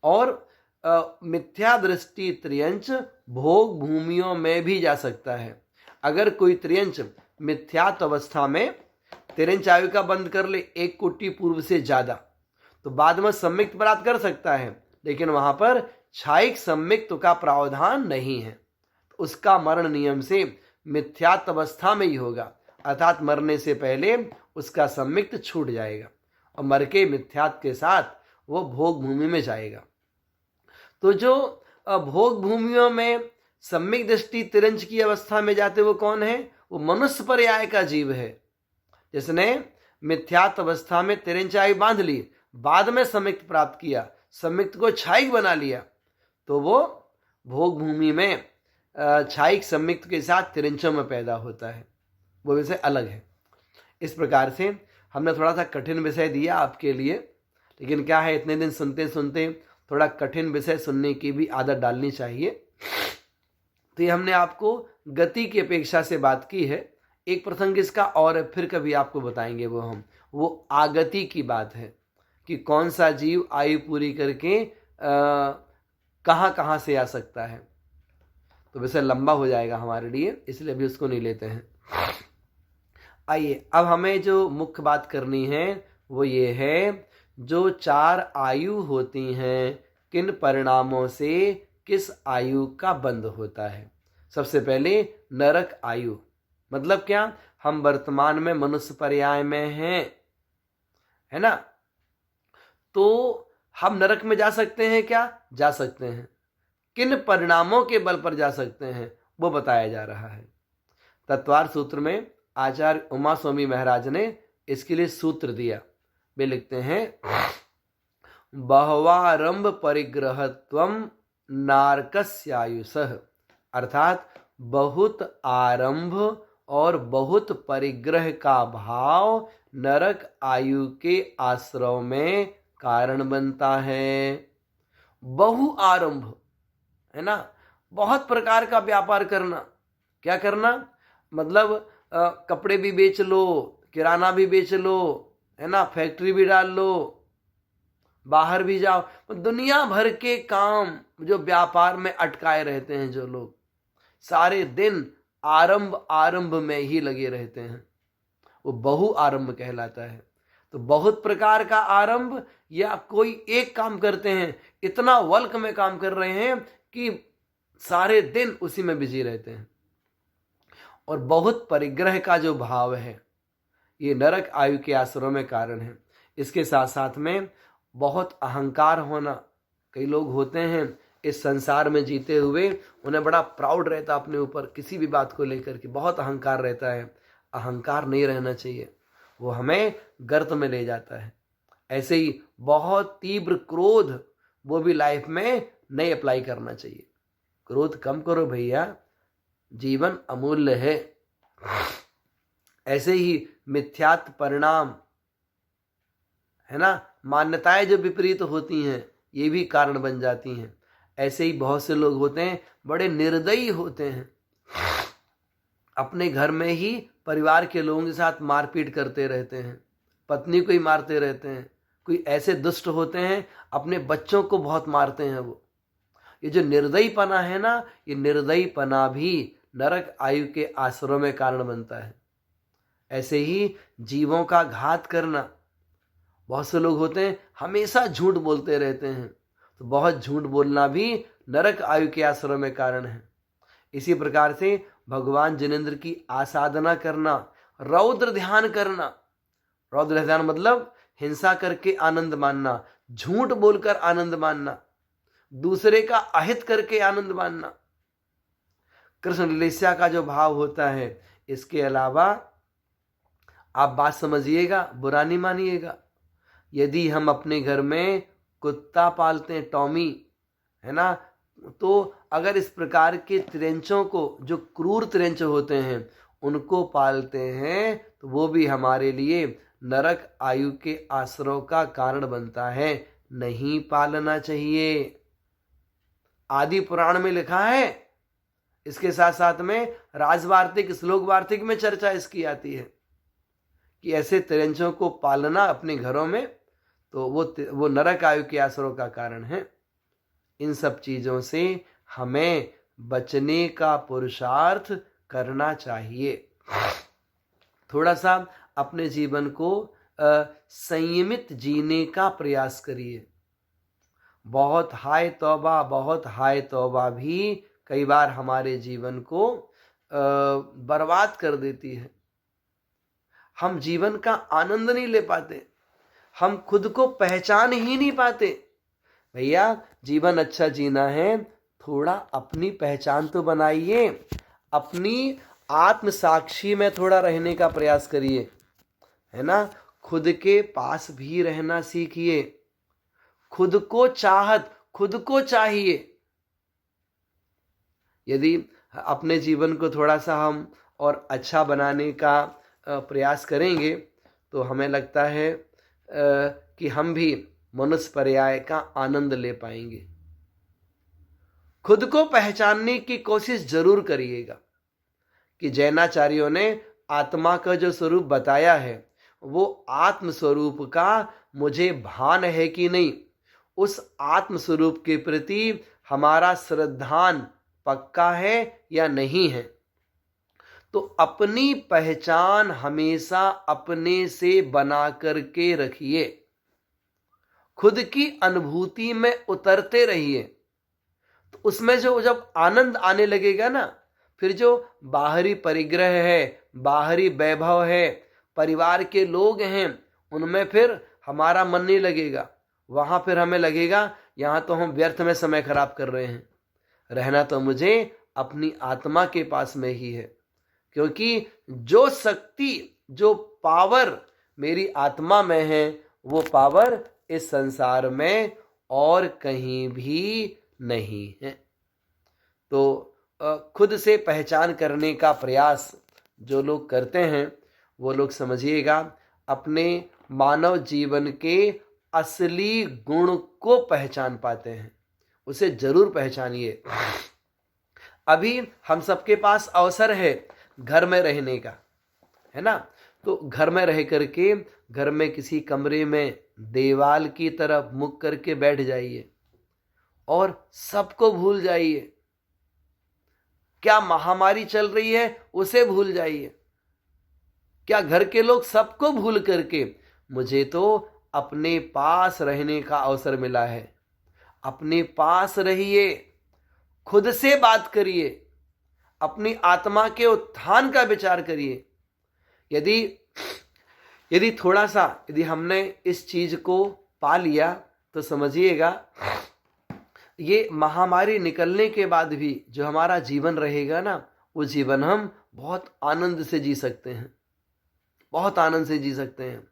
और मिथ्या दृष्टि त्रियंच भोग भूमियों में भी जा सकता है। अगर कोई त्रियंच मिथ्यात्व अवस्था में तिरंच आयु का बंद कर ले 1 कोटि पूर्व से ज्यादा, तो बाद में सम्यक्त प्राप्त कर सकता है, लेकिन वहां पर क्षायिक सम्यक्त का प्रावधान नहीं है। तो उसका मरण नियम से मिथ्यात्व अवस्था में ही होगा, अर्थात मरने से पहले उसका सम्यक्त छूट जाएगा और मर के मिथ्यात्व के साथ वो भोग भूमि में जाएगा। तो जो भोग भूमियों में सम्यक दृष्टि तिरंच की अवस्था में जाते वो कौन है? वो मनुष्य पर्याय का जीव है, जिसने मिथ्यात्व अवस्था में तिरंच आयु बांध ली, बाद में सम्यक प्राप्त किया, संयुक्त को क्षायिक बना लिया तो वो भोग भूमि में क्षायिक संयुक्त के साथ तिरंचों में पैदा होता है, वो विषय अलग है। इस प्रकार से हमने थोड़ा सा कठिन विषय दिया आपके लिए, लेकिन क्या है, इतने दिन सुनते सुनते थोड़ा कठिन विषय सुनने की भी आदत डालनी चाहिए। तो ये हमने आपको गति की अपेक्षा से बात की है। एक प्रसंग इसका और है, फिर कभी आपको बताएंगे वो आगति की बात है कि कौन सा जीव आयु पूरी करके कहाँ कहाँ से आ सकता है। तो वैसे लंबा हो जाएगा हमारे लिए, इसलिए अभी उसको नहीं लेते हैं। आइए, अब हमें जो मुख्य बात करनी है वो ये है, जो 4 आयु होती हैं किन परिणामों से किस आयु का बंध होता है। सबसे पहले नरक आयु, मतलब क्या, हम वर्तमान में मनुष्य पर्याय में हैं, है ना, तो हम नरक में जा सकते हैं क्या? जा सकते हैं। किन परिणामों के बल पर जा सकते हैं वो बताया जा रहा है। तत्वार सूत्र में आचार्य उमा स्वामी महाराज ने इसके लिए सूत्र दिया। वे लिखते हैं, बहवारंभ परिग्रहत्वम नारकस्यायुषः, अर्थात बहुत आरंभ और बहुत परिग्रह का भाव नरक आयु के आश्रव में कारण बनता है। बहु आरंभ है ना, बहुत प्रकार का व्यापार करना। क्या करना? मतलब कपड़े भी बेच लो, किराना भी बेच लो, है ना, फैक्ट्री भी डाल लो, बाहर भी जाओ, दुनिया भर के काम जो व्यापार में अटकाए रहते हैं जो लोग, सारे दिन आरंभ आरंभ में ही लगे रहते हैं, वो बहु आरंभ कहलाता है। तो बहुत प्रकार का आरंभ, या कोई एक काम करते हैं, इतना वल्क में काम कर रहे हैं कि सारे दिन उसी में बिजी रहते हैं। और बहुत परिग्रह का जो भाव है, ये नरक आयु के आश्रम में कारण है। इसके साथ साथ में बहुत अहंकार होना। कई लोग होते हैं इस संसार में जीते हुए, उन्हें बड़ा प्राउड रहता अपने ऊपर, किसी भी बात को लेकर के बहुत अहंकार रहता है। अहंकार नहीं रहना चाहिए, वो हमें गर्त में ले जाता है। ऐसे ही बहुत तीव्र क्रोध, वो भी लाइफ में नहीं अप्लाई करना चाहिए। क्रोध कम करो भैया, जीवन अमूल्य है। ऐसे ही मिथ्यात्व परिणाम, है ना, मान्यताएं जो विपरीत होती हैं, ये भी कारण बन जाती हैं। ऐसे ही बहुत से लोग होते हैं बड़े निर्दयी होते हैं, अपने घर में ही परिवार के लोगों के साथ मारपीट करते रहते हैं, पत्नी को ही मारते रहते हैं। कोई ऐसे दुष्ट होते हैं अपने बच्चों को बहुत मारते हैं। वो ये जो निर्दयीपना है ना, ये निर्दयीपना भी नरक आयु के आश्रम में कारण बनता है। ऐसे ही जीवों का घात करना, बहुत से लोग होते हैं हमेशा झूठ बोलते रहते हैं, तो बहुत झूठ बोलना भी नरक आयु के आश्रम में कारण है। इसी प्रकार से भगवान जिनेंद्र की आसाधना करना, रौद्र ध्यान करना। रौद्र ध्यान मतलब हिंसा करके आनंद मानना, झूठ बोलकर आनंद मानना, दूसरे का अहित करके आनंद मानना, कृष्ण लीला का जो भाव होता है। इसके अलावा आप बात समझिएगा, बुरा नहीं मानिएगा, यदि हम अपने घर में कुत्ता पालते हैं, टॉमी, है ना, तो अगर इस प्रकार के तिरंचों को, जो क्रूर तिरंच होते हैं, उनको पालते हैं, तो वो भी हमारे लिए नरक आयु के आश्रय का कारण बनता है। नहीं पालना चाहिए। आदि पुराण में लिखा है। इसके साथ साथ में राजवार्तिक, श्लोक वार्तिक में चर्चा इसकी आती है कि ऐसे तिरंचों को पालना अपने घरों में, तो वो नरक आयु के आश्रय का कारण है। इन सब चीजों से हमें बचने का पुरुषार्थ करना चाहिए। थोड़ा सा अपने जीवन को संयमित जीने का प्रयास करिए। बहुत हाय तौबा भी कई बार हमारे जीवन को बर्बाद कर देती है। हम जीवन का आनंद नहीं ले पाते, हम खुद को पहचान ही नहीं पाते। भैया, जीवन अच्छा जीना है, थोड़ा अपनी पहचान तो बनाइए, अपनी आत्म साक्षी में थोड़ा रहने का प्रयास करिए, है ना। खुद के पास भी रहना सीखिए, खुद को चाहत, खुद को चाहिए। यदि अपने जीवन को थोड़ा सा हम और अच्छा बनाने का प्रयास करेंगे तो हमें लगता है कि हम भी मनुष्य पर्याय का आनंद ले पाएंगे। खुद को पहचानने की कोशिश जरूर करिएगा कि जैनाचार्यों ने आत्मा का जो स्वरूप बताया है वो आत्म स्वरूप का मुझे भान है कि नहीं, उस आत्म स्वरूप के प्रति हमारा श्रद्धान पक्का है या नहीं है। तो अपनी पहचान हमेशा अपने से बना करके रखिए, खुद की अनुभूति में उतरते रहिए। तो उसमें जो जब आनंद आने लगेगा ना, फिर जो बाहरी परिग्रह है, बाहरी वैभव है, परिवार के लोग हैं, उनमें फिर हमारा मन नहीं लगेगा। वहां फिर हमें लगेगा यहाँ तो हम व्यर्थ में समय खराब कर रहे हैं, रहना तो मुझे अपनी आत्मा के पास में ही है। क्योंकि जो शक्ति, जो पावर मेरी आत्मा में है, वो पावर इस संसार में और कहीं भी नहीं है। तो खुद से पहचान करने का प्रयास जो लोग करते हैं वो लोग समझिएगा अपने मानव जीवन के असली गुण को पहचान पाते हैं, उसे जरूर पहचानिए। अभी हम सबके पास अवसर है घर में रहने का, है ना। तो घर में रह करके घर में किसी कमरे में दीवाल की तरफ मुख करके बैठ जाइए और सबको भूल जाइए। क्या महामारी चल रही है उसे भूल जाइए, क्या घर के लोग सबको भूल करके मुझे तो अपने पास रहने का अवसर मिला है। अपने पास रहिए, खुद से बात करिए, अपनी आत्मा के उत्थान का विचार करिए। यदि थोड़ा सा यदि हमने इस चीज को पा लिया तो समझिएगा ये महामारी निकलने के बाद भी जो हमारा जीवन रहेगा ना, वो जीवन हम बहुत आनंद से जी सकते हैं, बहुत आनंद से जी सकते हैं।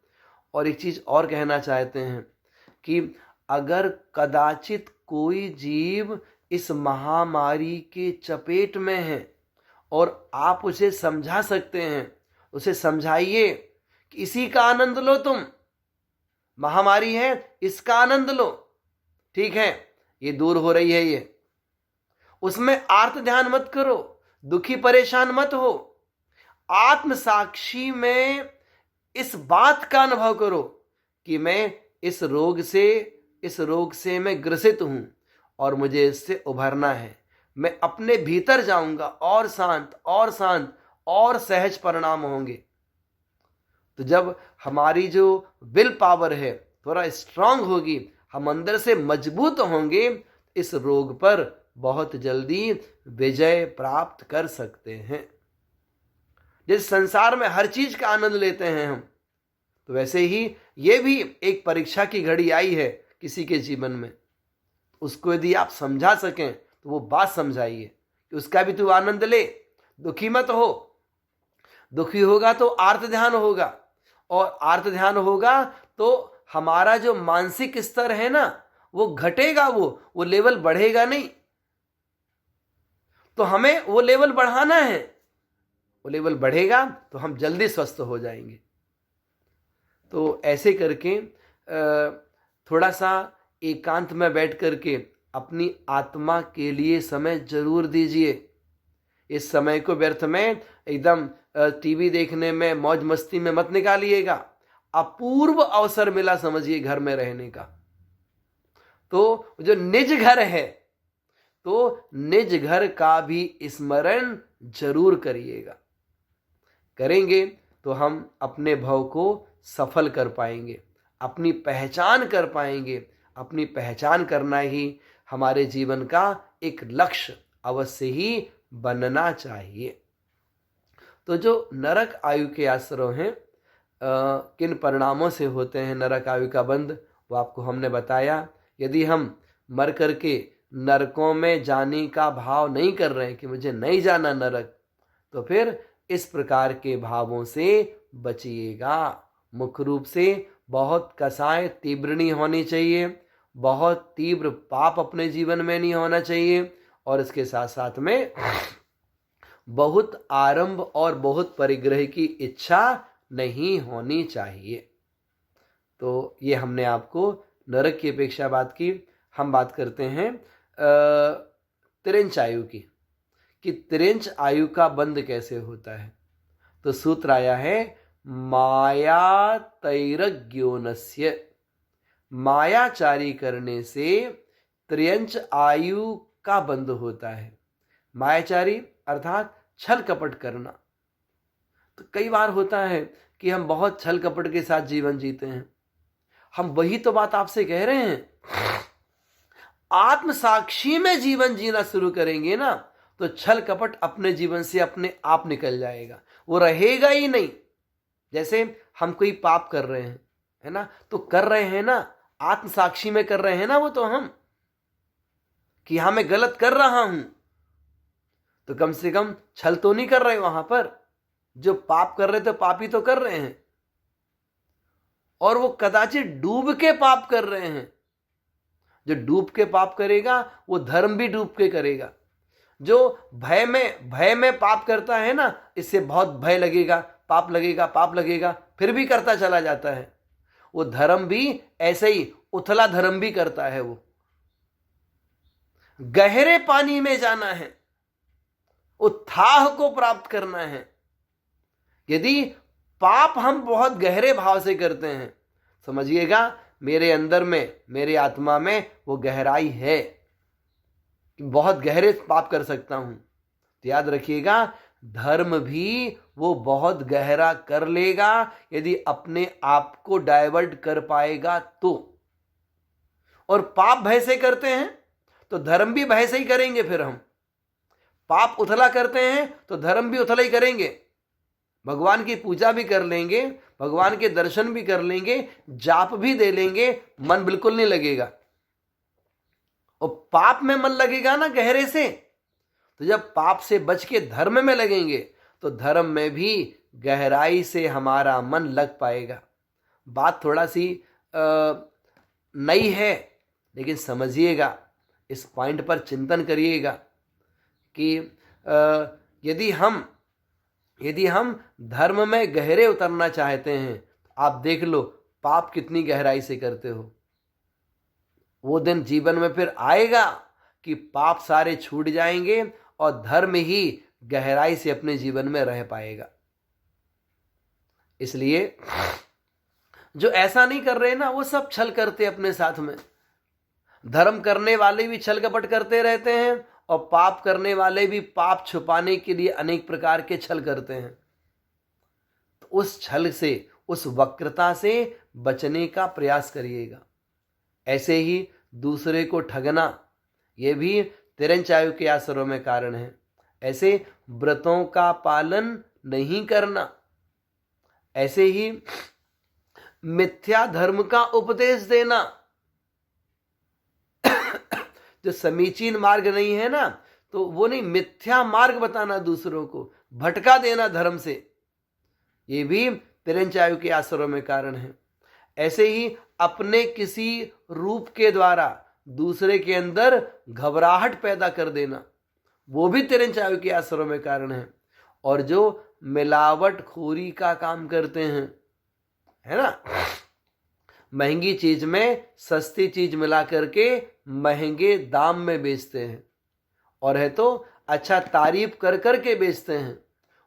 और एक चीज और कहना चाहते हैं कि अगर कदाचित कोई जीव इस महामारी के चपेट में है और आप उसे समझा सकते हैं, उसे समझाइए कि इसी का आनंद लो, तुम महामारी है इसका आनंद लो, ठीक है ये दूर हो रही है, ये उसमें आर्त ध्यान मत करो, दुखी परेशान मत हो। आत्म साक्षी में इस बात का अनुभव करो कि मैं इस रोग से मैं ग्रसित हूं और मुझे इससे उभरना है। मैं अपने भीतर जाऊंगा और शांत और शांत और सहज परिणाम होंगे। तो जब हमारी जो विल पावर है थोड़ा स्ट्रांग होगी, हम अंदर से मजबूत होंगे, इस रोग पर बहुत जल्दी विजय प्राप्त कर सकते हैं। जिस संसार में हर चीज का आनंद लेते हैं हम, तो वैसे ही ये भी एक परीक्षा की घड़ी आई है किसी के जीवन में। उसको यदि आप समझा सकें तो वो बात समझाइए कि उसका भी तू आनंद ले, दुखी मत हो। दुखी होगा तो आर्त ध्यान होगा, और आर्त ध्यान होगा तो हमारा जो मानसिक स्तर है ना वो घटेगा, वो लेवल बढ़ेगा नहीं। तो हमें वो लेवल बढ़ाना है, वो लेवल बढ़ेगा तो हम जल्दी स्वस्थ हो जाएंगे। तो ऐसे करके थोड़ा सा एकांत में बैठ करके अपनी आत्मा के लिए समय जरूर दीजिए। इस समय को व्यर्थ में एकदम टीवी देखने में, मौज मस्ती में मत निकालिएगा। अपूर्व अवसर मिला समझिए घर में रहने का। तो जो निज घर है तो निज घर का भी स्मरण जरूर करिएगा। करेंगे तो हम अपने भव को सफल कर पाएंगे, अपनी पहचान कर पाएंगे। अपनी पहचान करना ही हमारे जीवन का एक लक्ष्य अवश्य ही बनना चाहिए। तो जो नरक आयु के आश्रय हैं, किन परिणामों से होते हैं नरक आयु का बंध, वो आपको हमने बताया। यदि हम मर करके नरकों में जाने का भाव नहीं कर रहे हैं कि मुझे नहीं जाना नरक, तो फिर इस प्रकार के भावों से बचिएगा। मुख्य रूप से बहुत कसाय तीव्रणी होनी चाहिए, बहुत तीव्र पाप अपने जीवन में नहीं होना चाहिए, और इसके साथ साथ में बहुत आरंभ और बहुत परिग्रह की इच्छा नहीं होनी चाहिए। तो ये हमने आपको नरक की अपेक्षा बात की। हम बात करते हैं तिरंच आयु की, कि तिरंच आयु का बंध कैसे होता है। तो सूत्र आया है माया तैरज्ञोनस्य, मायाचारी करने से त्रियंच आयु का बंध होता है। मायाचारी अर्थात छल कपट करना। तो कई बार होता है कि हम बहुत छल कपट के साथ जीवन जीते हैं। हम वही तो बात आपसे कह रहे हैं, आत्म साक्षी में जीवन जीना शुरू करेंगे ना, तो छल कपट अपने जीवन से अपने आप निकल जाएगा, वो रहेगा ही नहीं। जैसे हम कोई पाप कर रहे हैं, है ना, तो कर रहे हैं ना, आत्म साक्षी में कर रहे हैं ना वो तो हम, कि हाँ मैं गलत कर रहा हूं, तो कम से कम छल तो नहीं कर रहे वहां पर। जो पाप कर रहे थे पापी तो कर रहे हैं, और वो कदाचित डूब के पाप कर रहे हैं। जो डूब के पाप करेगा वो धर्म भी डूब के करेगा। जो भय में पाप करता है ना, इससे बहुत भय लगेगा, पाप लगेगा, पाप लगेगा, फिर भी करता चला जाता है। वो धर्म भी ऐसे ही उथला धर्म भी करता है। वो गहरे पानी में जाना है, उत्थाह को प्राप्त करना है। यदि पाप हम बहुत गहरे भाव से करते हैं, समझिएगा मेरे अंदर में, मेरे आत्मा में वो गहराई है, बहुत गहरे पाप कर सकता हूं, तो याद रखिएगा धर्म भी वो बहुत गहरा कर लेगा यदि अपने आप को डाइवर्ट कर पाएगा तो। और पाप भय से करते हैं तो धर्म भी भय से ही करेंगे। फिर हम पाप उथला करते हैं तो धर्म भी उथला ही करेंगे। भगवान की पूजा भी कर लेंगे, भगवान के दर्शन भी कर लेंगे, जाप भी दे लेंगे, मन बिल्कुल नहीं लगेगा। और पाप में मन लगेगा ना गहरे से, तो जब पाप से बच के धर्म में लगेंगे तो धर्म में भी गहराई से हमारा मन लग पाएगा। बात थोड़ा सी नई है, लेकिन समझिएगा, इस पॉइंट पर चिंतन करिएगा कि यदि हम धर्म में गहरे उतरना चाहते हैं, आप देख लो पाप कितनी गहराई से करते हो। वो दिन जीवन में फिर आएगा कि पाप सारे छूट जाएंगे और धर्म ही गहराई से अपने जीवन में रह पाएगा। इसलिए जो ऐसा नहीं कर रहे ना, वो सब छल करते अपने साथ में। धर्म करने वाले भी छल कपट करते रहते हैं, और पाप करने वाले भी पाप छुपाने के लिए अनेक प्रकार के छल करते हैं। तो उस छल से, उस वक्रता से बचने का प्रयास करिएगा। ऐसे ही दूसरे को ठगना, यह भी तिरंच आयु के आश्रय में कारण है। ऐसे व्रतों का पालन नहीं करना, ऐसे ही मिथ्या धर्म का उपदेश देना, जो समीचीन मार्ग नहीं है ना, तो वो नहीं, मिथ्या मार्ग बताना दूसरों को, भटका देना धर्म से, ये भी तिरंच आयु के आश्रय में कारण है। ऐसे ही अपने किसी रूप के द्वारा दूसरे के अंदर घबराहट पैदा कर देना, वो भी तिरंच आयु के आश्रय में कारण है। और जो मिलावट खोरी का काम करते हैं, है ना, महंगी चीज में सस्ती चीज मिला करके महंगे दाम में बेचते हैं, और है तो अच्छा तारीफ कर करके बेचते हैं,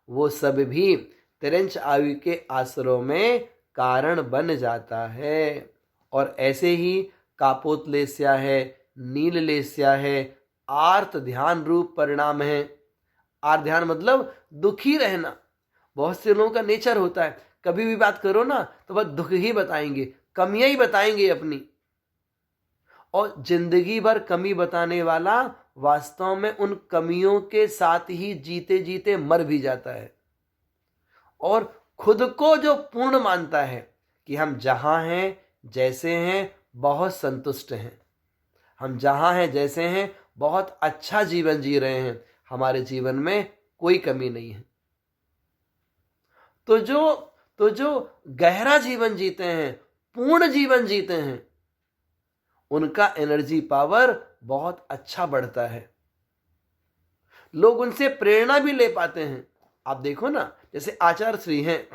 वो सब भी तिरंच आयु के आश्रय में कारण बन जाता है। और ऐसे ही कापोतलेस्या है, नीललेस्या है, आर्त ध्यान रूप परिणाम है। आर्त ध्यान मतलब दुखी रहना। बहुत से लोगों का नेचर होता है, कभी भी बात करो ना तो बस दुख ही बताएंगे, कमियां ही बताएंगे अपनी, और जिंदगी भर कमी बताने वाला वास्तव में उन कमियों के साथ ही जीते जीते मर भी जाता है। और खुद को जो पूर्ण मानता है कि हम जहां हैं जैसे हैं बहुत संतुष्ट हैं, हम जहां हैं जैसे हैं बहुत अच्छा जीवन जी रहे हैं, हमारे जीवन में कोई कमी नहीं है, तो जो गहरा जीवन जीते हैं, पूर्ण जीवन जीते हैं, उनका एनर्जी पावर बहुत अच्छा बढ़ता है। लोग उनसे प्रेरणा भी ले पाते हैं। आप देखो ना, जैसे आचार्य श्री हैं,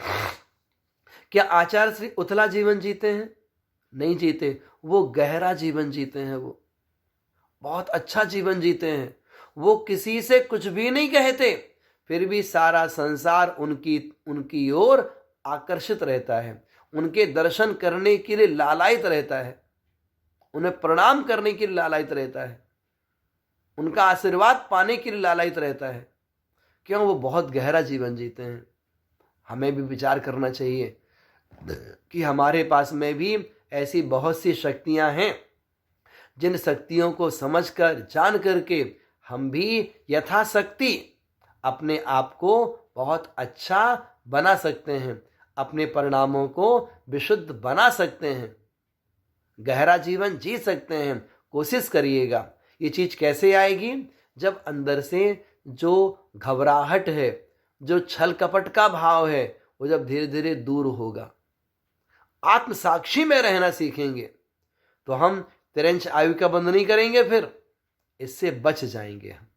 क्या आचार्य श्री उथला जीवन जीते हैं? नहीं जीते। वो गहरा जीवन जीते हैं, वो बहुत अच्छा जीवन जीते हैं। वो किसी से कुछ भी नहीं कहते, फिर भी सारा संसार उनकी ओर आकर्षित रहता है, उनके दर्शन करने के लिए लालायित रहता है, उन्हें प्रणाम करने के लिए लालायित रहता है, उनका आशीर्वाद पाने के लिए लालायित रहता है। क्यों? वो बहुत गहरा जीवन जीते हैं। हमें भी विचार करना चाहिए कि हमारे पास में भी ऐसी बहुत सी शक्तियां हैं, जिन शक्तियों को समझकर जान करके हम भी यथाशक्ति अपने आप को बहुत अच्छा बना सकते हैं, अपने परिणामों को विशुद्ध बना सकते हैं, गहरा जीवन जी सकते हैं। कोशिश करिएगा। ये चीज कैसे आएगी? जब अंदर से जो घबराहट है, जो छल कपट का भाव है, वो जब धीरे धीरे दूर होगा, आत्म साक्षी में रहना सीखेंगे, तो हम तिरंच आयु का बंध नहीं करेंगे, फिर इससे बच जाएंगे हम।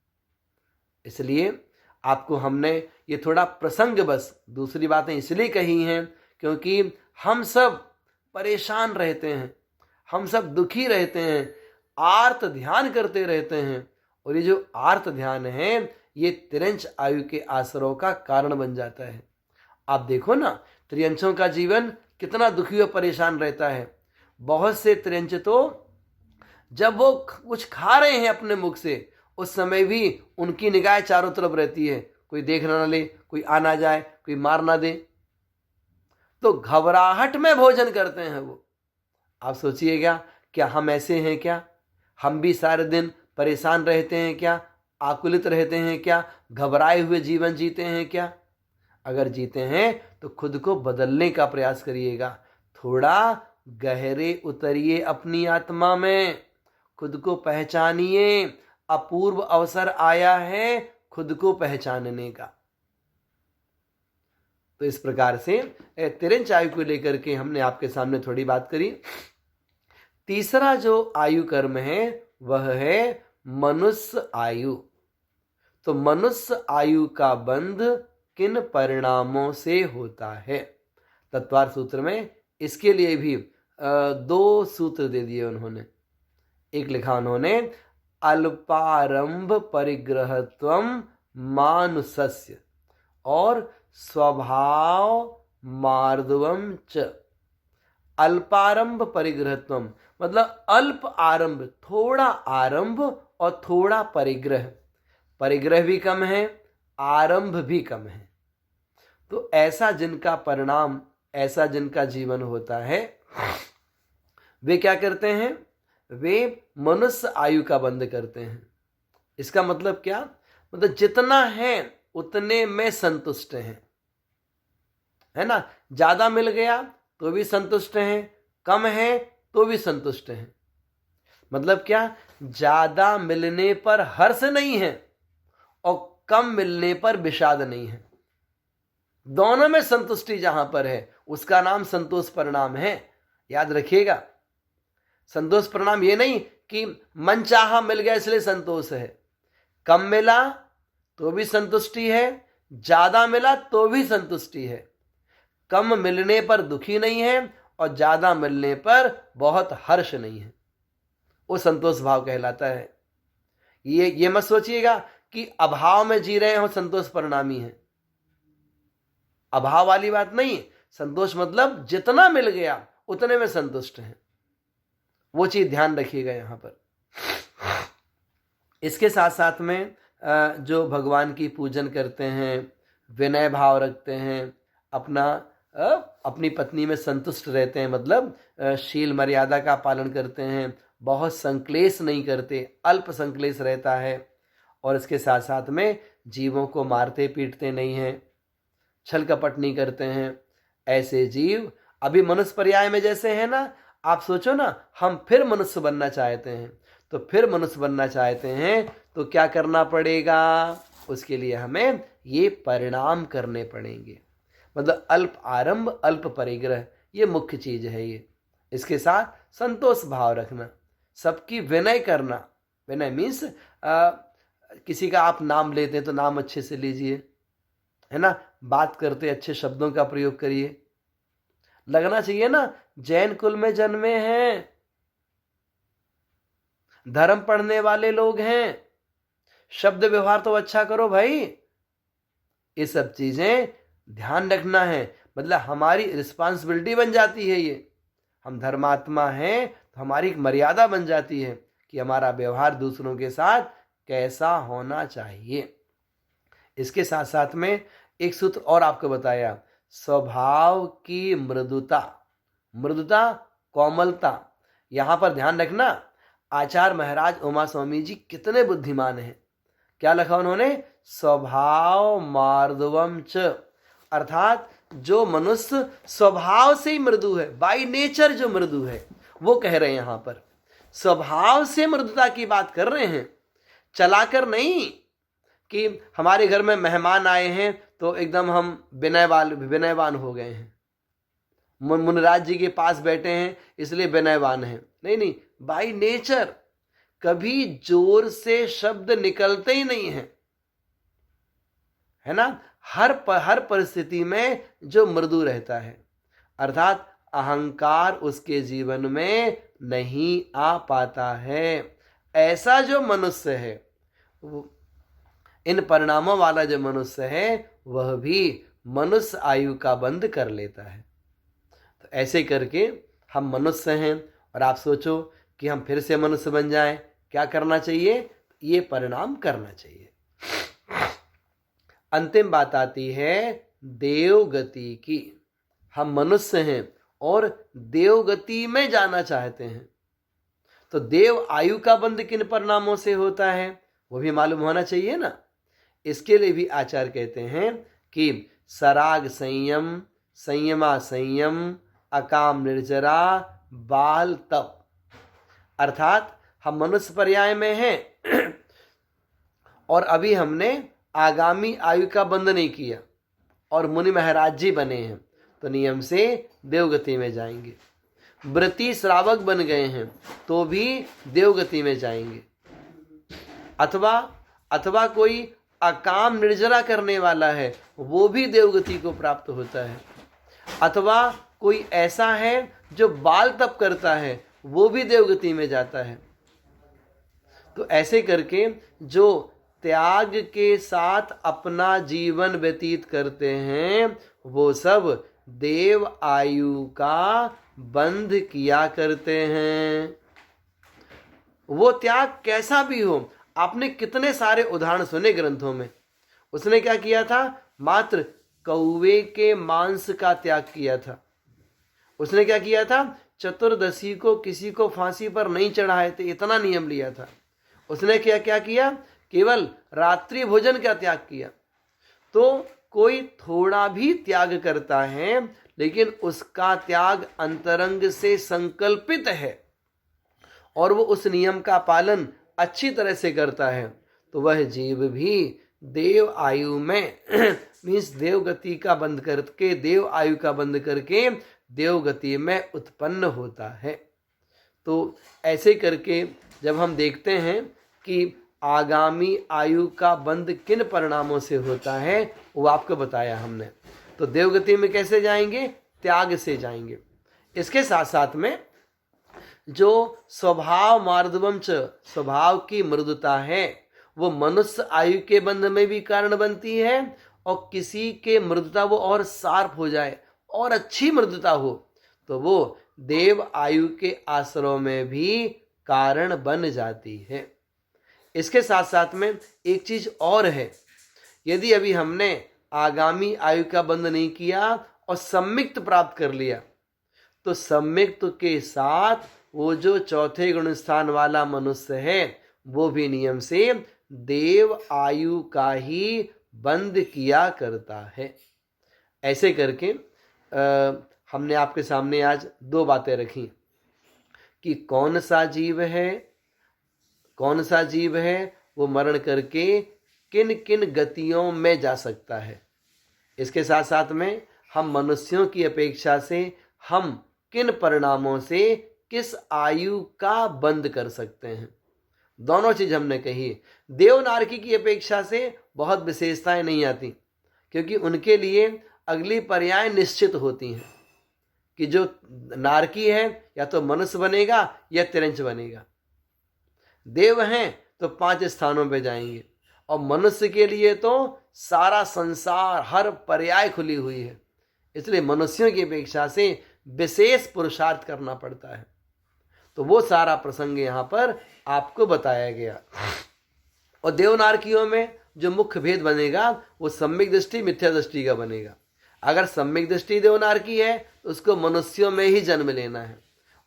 इसलिए आपको हमने ये थोड़ा प्रसंग बस दूसरी बातें इसलिए कही हैं क्योंकि हम सब परेशान रहते हैं, हम सब दुखी रहते हैं, आर्त ध्यान करते रहते हैं, और ये जो आर्त ध्यान है ये तिरंच आयु के आसरों का कारण बन जाता है। आप देखो ना, त्रियंचों का जीवन कितना दुखी और परेशान रहता है। बहुत से त्रियंच तो जब वो कुछ खा रहे हैं अपने मुख से, उस समय भी उनकी निगाह चारों तरफ रहती है, कोई देख ना ले, कोई आ ना जाए, कोई मार ना दे, तो घबराहट में भोजन करते हैं वो। आप सोचिएगा, क्या हम ऐसे हैं क्या? हम भी सारे दिन परेशान रहते हैं क्या? आकुलित रहते हैं क्या? घबराए हुए जीवन जीते हैं क्या? अगर जीते हैं तो खुद को बदलने का प्रयास करिएगा। थोड़ा गहरे उतरिए अपनी आत्मा में, खुद को पहचानिए। अपूर्व अवसर आया है खुद को पहचानने का। तो इस प्रकार से तिरंच आयु को लेकर के हमने आपके सामने थोड़ी बात करी। तीसरा जो आयु कर्म है वह है मनुष्य आयु। तो मनुष्य आयु का बंध किन परिणामों से होता है? तत्वार्थ सूत्र में इसके लिए भी दो सूत्र दे दिए उन्होंने। एक लिखा उन्होंने, अल्पारंभ परिग्रहत्वम मानुषस्य और स्वभाव मार्दवम च। अल्पारंभ परिग्रहत्वम मतलब अल्प आरंभ, थोड़ा आरंभ और थोड़ा परिग्रह। परिग्रह भी कम है, आरंभ भी कम है। तो ऐसा जिनका परिणाम, ऐसा जिनका जीवन होता है, वे क्या करते हैं? वे मनुष्य आयु का बंध करते हैं। इसका मतलब क्या? मतलब जितना है उतने में संतुष्ट हैं, है ना? ज्यादा मिल गया तो भी संतुष्ट हैं, कम है तो भी संतुष्ट हैं। मतलब क्या? ज्यादा मिलने पर हर्ष नहीं है और कम मिलने पर विषाद नहीं है। दोनों में संतुष्टि जहां पर है उसका नाम संतोष परिणाम है। याद रखिएगा, संतोष परिणाम ये नहीं कि मन चाहा मिल गया इसलिए संतोष है। कम मिला तो भी संतुष्टि है, ज्यादा मिला तो भी संतुष्टि है। कम मिलने पर दुखी नहीं है और ज्यादा मिलने पर बहुत हर्ष नहीं है। वो संतोष भाव कहलाता है। ये मत सोचिएगा कि अभाव में जी रहे हो संतोष परिणामी है। अभाव वाली बात नहीं। संतोष मतलब जितना मिल गया उतने में संतुष्ट है। वो चीज ध्यान रखिएगा यहां पर। इसके साथ साथ में जो भगवान की पूजन करते हैं, विनय भाव रखते हैं, अपनी पत्नी में संतुष्ट रहते हैं, मतलब शील मर्यादा का पालन करते हैं, बहुत संक्लेश नहीं करते, अल्प संक्लेश रहता है, और इसके साथ साथ में जीवों को मारते पीटते नहीं हैं, छल कपट नहीं करते हैं। ऐसे जीव अभी मनुष्य पर्याय में जैसे हैं ना, आप सोचो ना, हम फिर मनुष्य बनना चाहते हैं, तो फिर मनुष्य बनना चाहते हैं तो क्या करना पड़ेगा? उसके लिए हमें ये परिणाम करने पड़ेंगे। मतलब अल्प आरंभ, अल्प परिग्रह, ये मुख्य चीज है ये। इसके साथ संतोष भाव रखना। सबकी विनय करना। विनय मीन्स किसी का आप नाम लेते हैं तो नाम अच्छे से लीजिए, है ना, बात करते अच्छे शब्दों का प्रयोग करिए। लगना चाहिए ना जैन कुल में जन्मे हैं, धर्म पढ़ने वाले लोग हैं, शब्द व्यवहार तो अच्छा करो भाई। ये सब चीजें ध्यान रखना है, मतलब हमारी रिस्पांसिबिलिटी बन जाती है ये। हम धर्मात्मा हैं तो हमारी एक मर्यादा बन जाती है कि हमारा व्यवहार दूसरों के साथ कैसा होना चाहिए। इसके साथ साथ में एक सूत्र और आपको बताया, स्वभाव की मृदुता। मृदुता, कोमलता। यहां पर ध्यान रखना, आचार्य महाराज उमा स्वामी जी कितने बुद्धिमान हैं। क्या लिखा उन्होंने? स्वभाव मार्दवम च, अर्थात जो मनुष्य स्वभाव से ही मृदु है, बाय नेचर जो मृदु है, वो कह रहे हैं यहां पर स्वभाव से मृदुता की बात कर रहे हैं, चलाकर नहीं कि हमारे घर में मेहमान आए हैं तो एकदम हम विनयवान हो गए हैं, मुनिराज जी के पास बैठे हैं इसलिए विनयवान हैं। नहीं नहीं, बाय नेचर कभी जोर से शब्द निकलते ही नहीं है, है ना। हर परिस्थिति में जो मृदु रहता है, अर्थात अहंकार उसके जीवन में नहीं आ पाता है, ऐसा जो मनुष्य है, इन परिणामों वाला जो मनुष्य है, वह भी मनुष्य आयु का बंध कर लेता है। तो ऐसे करके हम मनुष्य हैं, और आप सोचो कि हम फिर से मनुष्य बन जाएं, क्या करना चाहिए? ये परिणाम करना चाहिए। अंतिम बात आती है देव गति की। हम मनुष्य हैं और देव गति में जाना चाहते हैं, तो देव आयु का बंध किन परिणामों से होता है वो भी मालूम होना चाहिए ना। इसके लिए भी आचार्य कहते हैं कि सराग संयम, संयमा संयम, अकाम निर्जरा, बाल तप। अर्थात हम मनुष्य पर्याय में हैं और अभी हमने आगामी आयु का बंध नहीं किया और मुनि महाराज जी बने हैं, तो नियम से देवगति में जाएंगे। व्रती श्रावक बन गए हैं तो भी देवगति में जाएंगे। अथवा कोई अकाम निर्जरा करने वाला है, वो भी देवगति को प्राप्त होता है। अथवा कोई ऐसा है जो बाल तप करता है, वो भी देवगति में जाता है। तो ऐसे करके जो त्याग के साथ अपना जीवन व्यतीत करते हैं, वो सब देव आयु का बंध किया करते हैं। वो त्याग कैसा भी हो, आपने कितने सारे उदाहरण सुने ग्रंथों में। उसने क्या किया था? मात्र कौवे के मांस का त्याग किया था। उसने क्या किया था? चतुर्दशी को किसी को फांसी पर नहीं चढ़ाए थे, इतना नियम लिया था। उसने क्या किया? केवल रात्रि भोजन का त्याग किया। तो कोई थोड़ा भी त्याग करता है, लेकिन उसका त्याग अंतरंग से संकल्पित है और वो उस नियम का पालन अच्छी तरह से करता है, तो वह जीव भी देव आयु में मीन्स देवगति का बंध करके, देव आयु का बंध करके देवगति में उत्पन्न होता है। तो ऐसे करके जब हम देखते हैं कि आगामी आयु का बंध किन परिणामों से होता है, वो आपको बताया हमने। तो देवगति में कैसे जाएंगे? त्याग से जाएंगे। इसके साथ साथ में जो स्वभाव मार्दवम च, स्वभाव की मृदुता है, वो मनुष्य आयु के बंध में भी कारण बनती है, और किसी के मृदुता वो और शार्प हो जाए और अच्छी मृदुता हो, तो वो देव आयु के आश्रय में भी कारण बन जाती है। इसके साथ साथ में एक चीज और है, यदि अभी हमने आगामी आयु का बंध नहीं किया और सम्मिक्त प्राप्त कर लिया, तो सम्मिक्त के साथ वो जो चौथे गुण स्थान वाला मनुष्य है, वो भी नियम से देव आयु का ही बंध किया करता है। ऐसे करके हमने आपके सामने आज दो बातें रखी कि कौन सा जीव है वो मरण करके किन किन गतियों में जा सकता है। इसके साथ साथ में हम मनुष्यों की अपेक्षा से हम किन परिणामों से किस आयु का बंध कर सकते हैं। दोनों चीज हमने कही। देवनारकी की अपेक्षा से बहुत विशेषताएं नहीं आती, क्योंकि उनके लिए अगली पर्याय निश्चित होती हैं कि जो नारकी है या तो मनुष्य बनेगा या तिरंच बनेगा। देव हैं तो 5 स्थानों पे जाएंगे, और मनुष्य के लिए तो सारा संसार, हर पर्याय खुली हुई है। इसलिए मनुष्यों की अपेक्षा से विशेष पुरुषार्थ करना पड़ता है। तो वो सारा प्रसंग यहाँ पर आपको बताया गया। और देवनारकियों में जो मुख्य भेद बनेगा वो सम्यक दृष्टि मिथ्या दृष्टि का बनेगा। अगर सम्यक दृष्टि देवनारकी है तो उसको मनुष्यों में ही जन्म लेना है,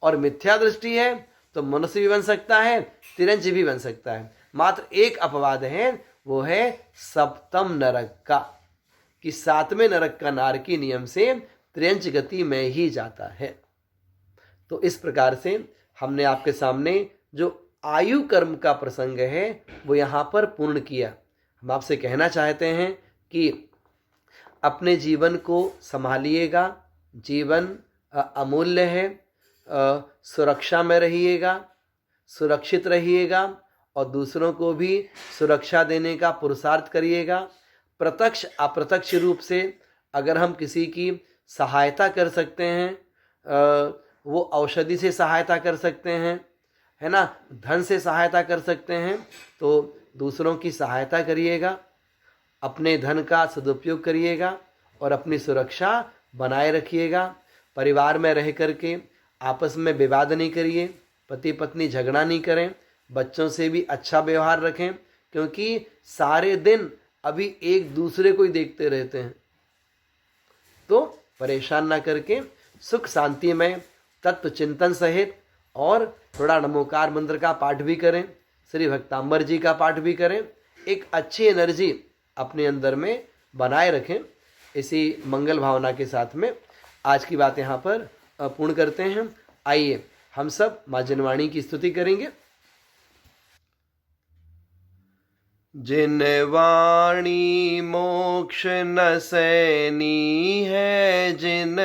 और मिथ्या दृष्टि है तो मनुष्य भी बन सकता है, तिरंच भी बन सकता है। मात्र एक अपवाद है, वो है सप्तम नरक का, कि 7वें नरक का नारकी नियम से त्रियंच गति में ही जाता है। तो इस प्रकार से हमने आपके सामने जो आयु कर्म का प्रसंग है वो यहाँ पर पूर्ण किया। हम आपसे कहना चाहते हैं कि अपने जीवन को संभालिएगा। जीवन अमूल्य है, सुरक्षा में रहिएगा, सुरक्षित रहिएगा, और दूसरों को भी सुरक्षा देने का पुरुषार्थ करिएगा। प्रत्यक्ष अप्रत्यक्ष रूप से अगर हम किसी की सहायता कर सकते हैं, वो औषधि से सहायता कर सकते हैं, है ना, धन से सहायता कर सकते हैं, तो दूसरों की सहायता करिएगा, अपने धन का सदुपयोग करिएगा और अपनी सुरक्षा बनाए रखिएगा। परिवार में रह करके आपस में विवाद नहीं करिए, पति पत्नी झगड़ा नहीं करें, बच्चों से भी अच्छा व्यवहार रखें, क्योंकि सारे दिन अभी एक दूसरे को ही देखते रहते हैं। तो परेशान ना करके सुख शांति में तत्व चिंतन सहित, और थोड़ा नमोकार मंत्र का पाठ भी करें, श्री भक्तांबर जी का पाठ भी करें, एक अच्छी एनर्जी अपने अंदर में बनाए रखें। इसी मंगल भावना के साथ में आज की बात यहाँ पर पूर्ण करते हैं। आइए हम सब माँ जनवाणी की स्तुति करेंगे। जिन वाणी मोक्ष न सैनी है, जिन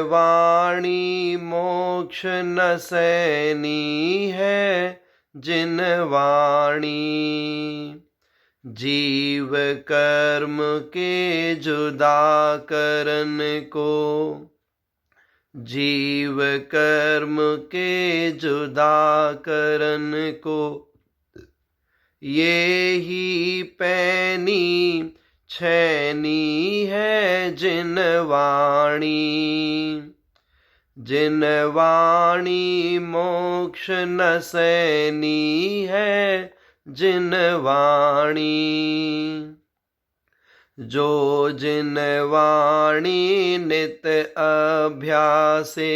वाणी मोक्ष न सैनी है, जिन वाणी जीव कर्म के जुदा करन को, जीव कर्म के जुदा करन को, ये ही पैनी छैनी है, जिन वाणी मोक्ष न सैनी है, जिन वाणी, जो जिन वाणी नित अभ्यासे,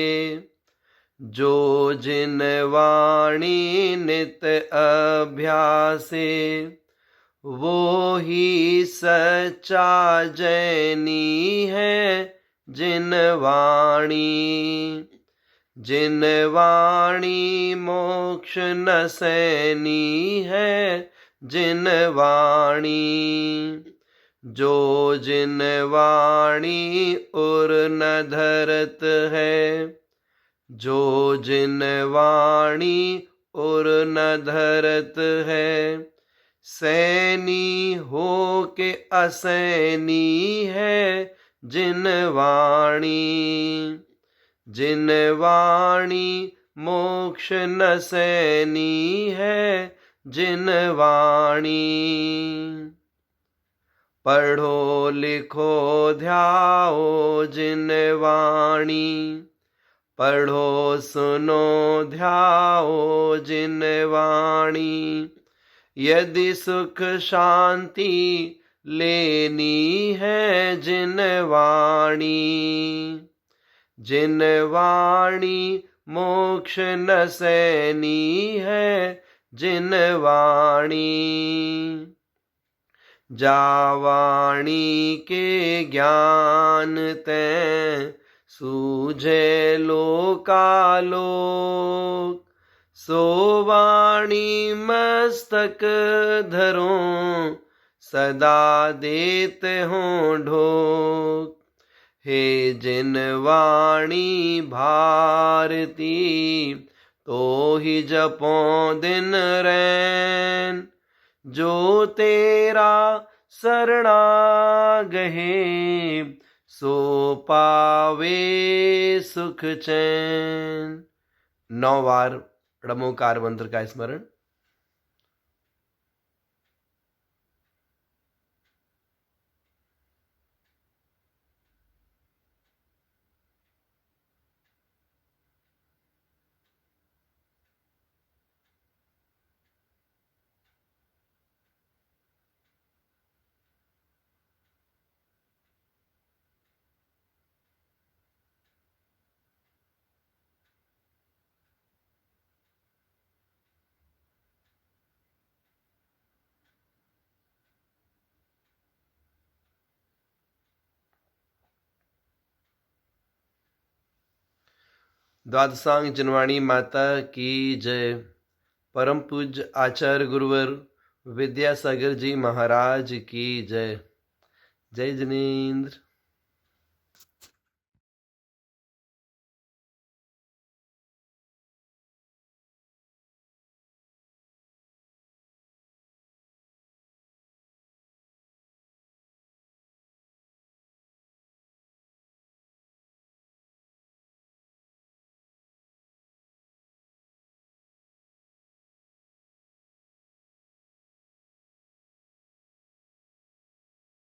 जो जिन वाणी नित अभ्यासे, वो ही सच्चा जैनी है, जिन वाणी मोक्ष न सैनी है, जिन वाणी, जो जिन वाणी उर न धरत है, जो जिन वाणी उर न धरत है, सैनी हो के असैनी है, जिन वाणी मोक्ष न सैनी है, जिन वाणी। पढ़ो लिखो ध्याओ जिन वाणी, पढ़ो सुनो ध्याओ जिन वाणी, यदि सुख शांति लेनी है, जिन वाणी मोक्ष न सैनी है, जिन वाणी, जा वाणी के ज्ञान तैं सूझे लोकालोक, सो वाणी मस्तक धरो सदा देते हों ढोक, हे जिन वाणी भारती तो ही जपो दिन रैन। जो तेरा शरणागहे सो पावे सुख चैन। 9 बार ड़मोकार मंत्र का स्मरण। द्वादशांग जनवाणी माता की जय। परम पूज्य आचार्य गुरुवर विद्यासागर जी महाराज की जय। जय जिनेन्द्र।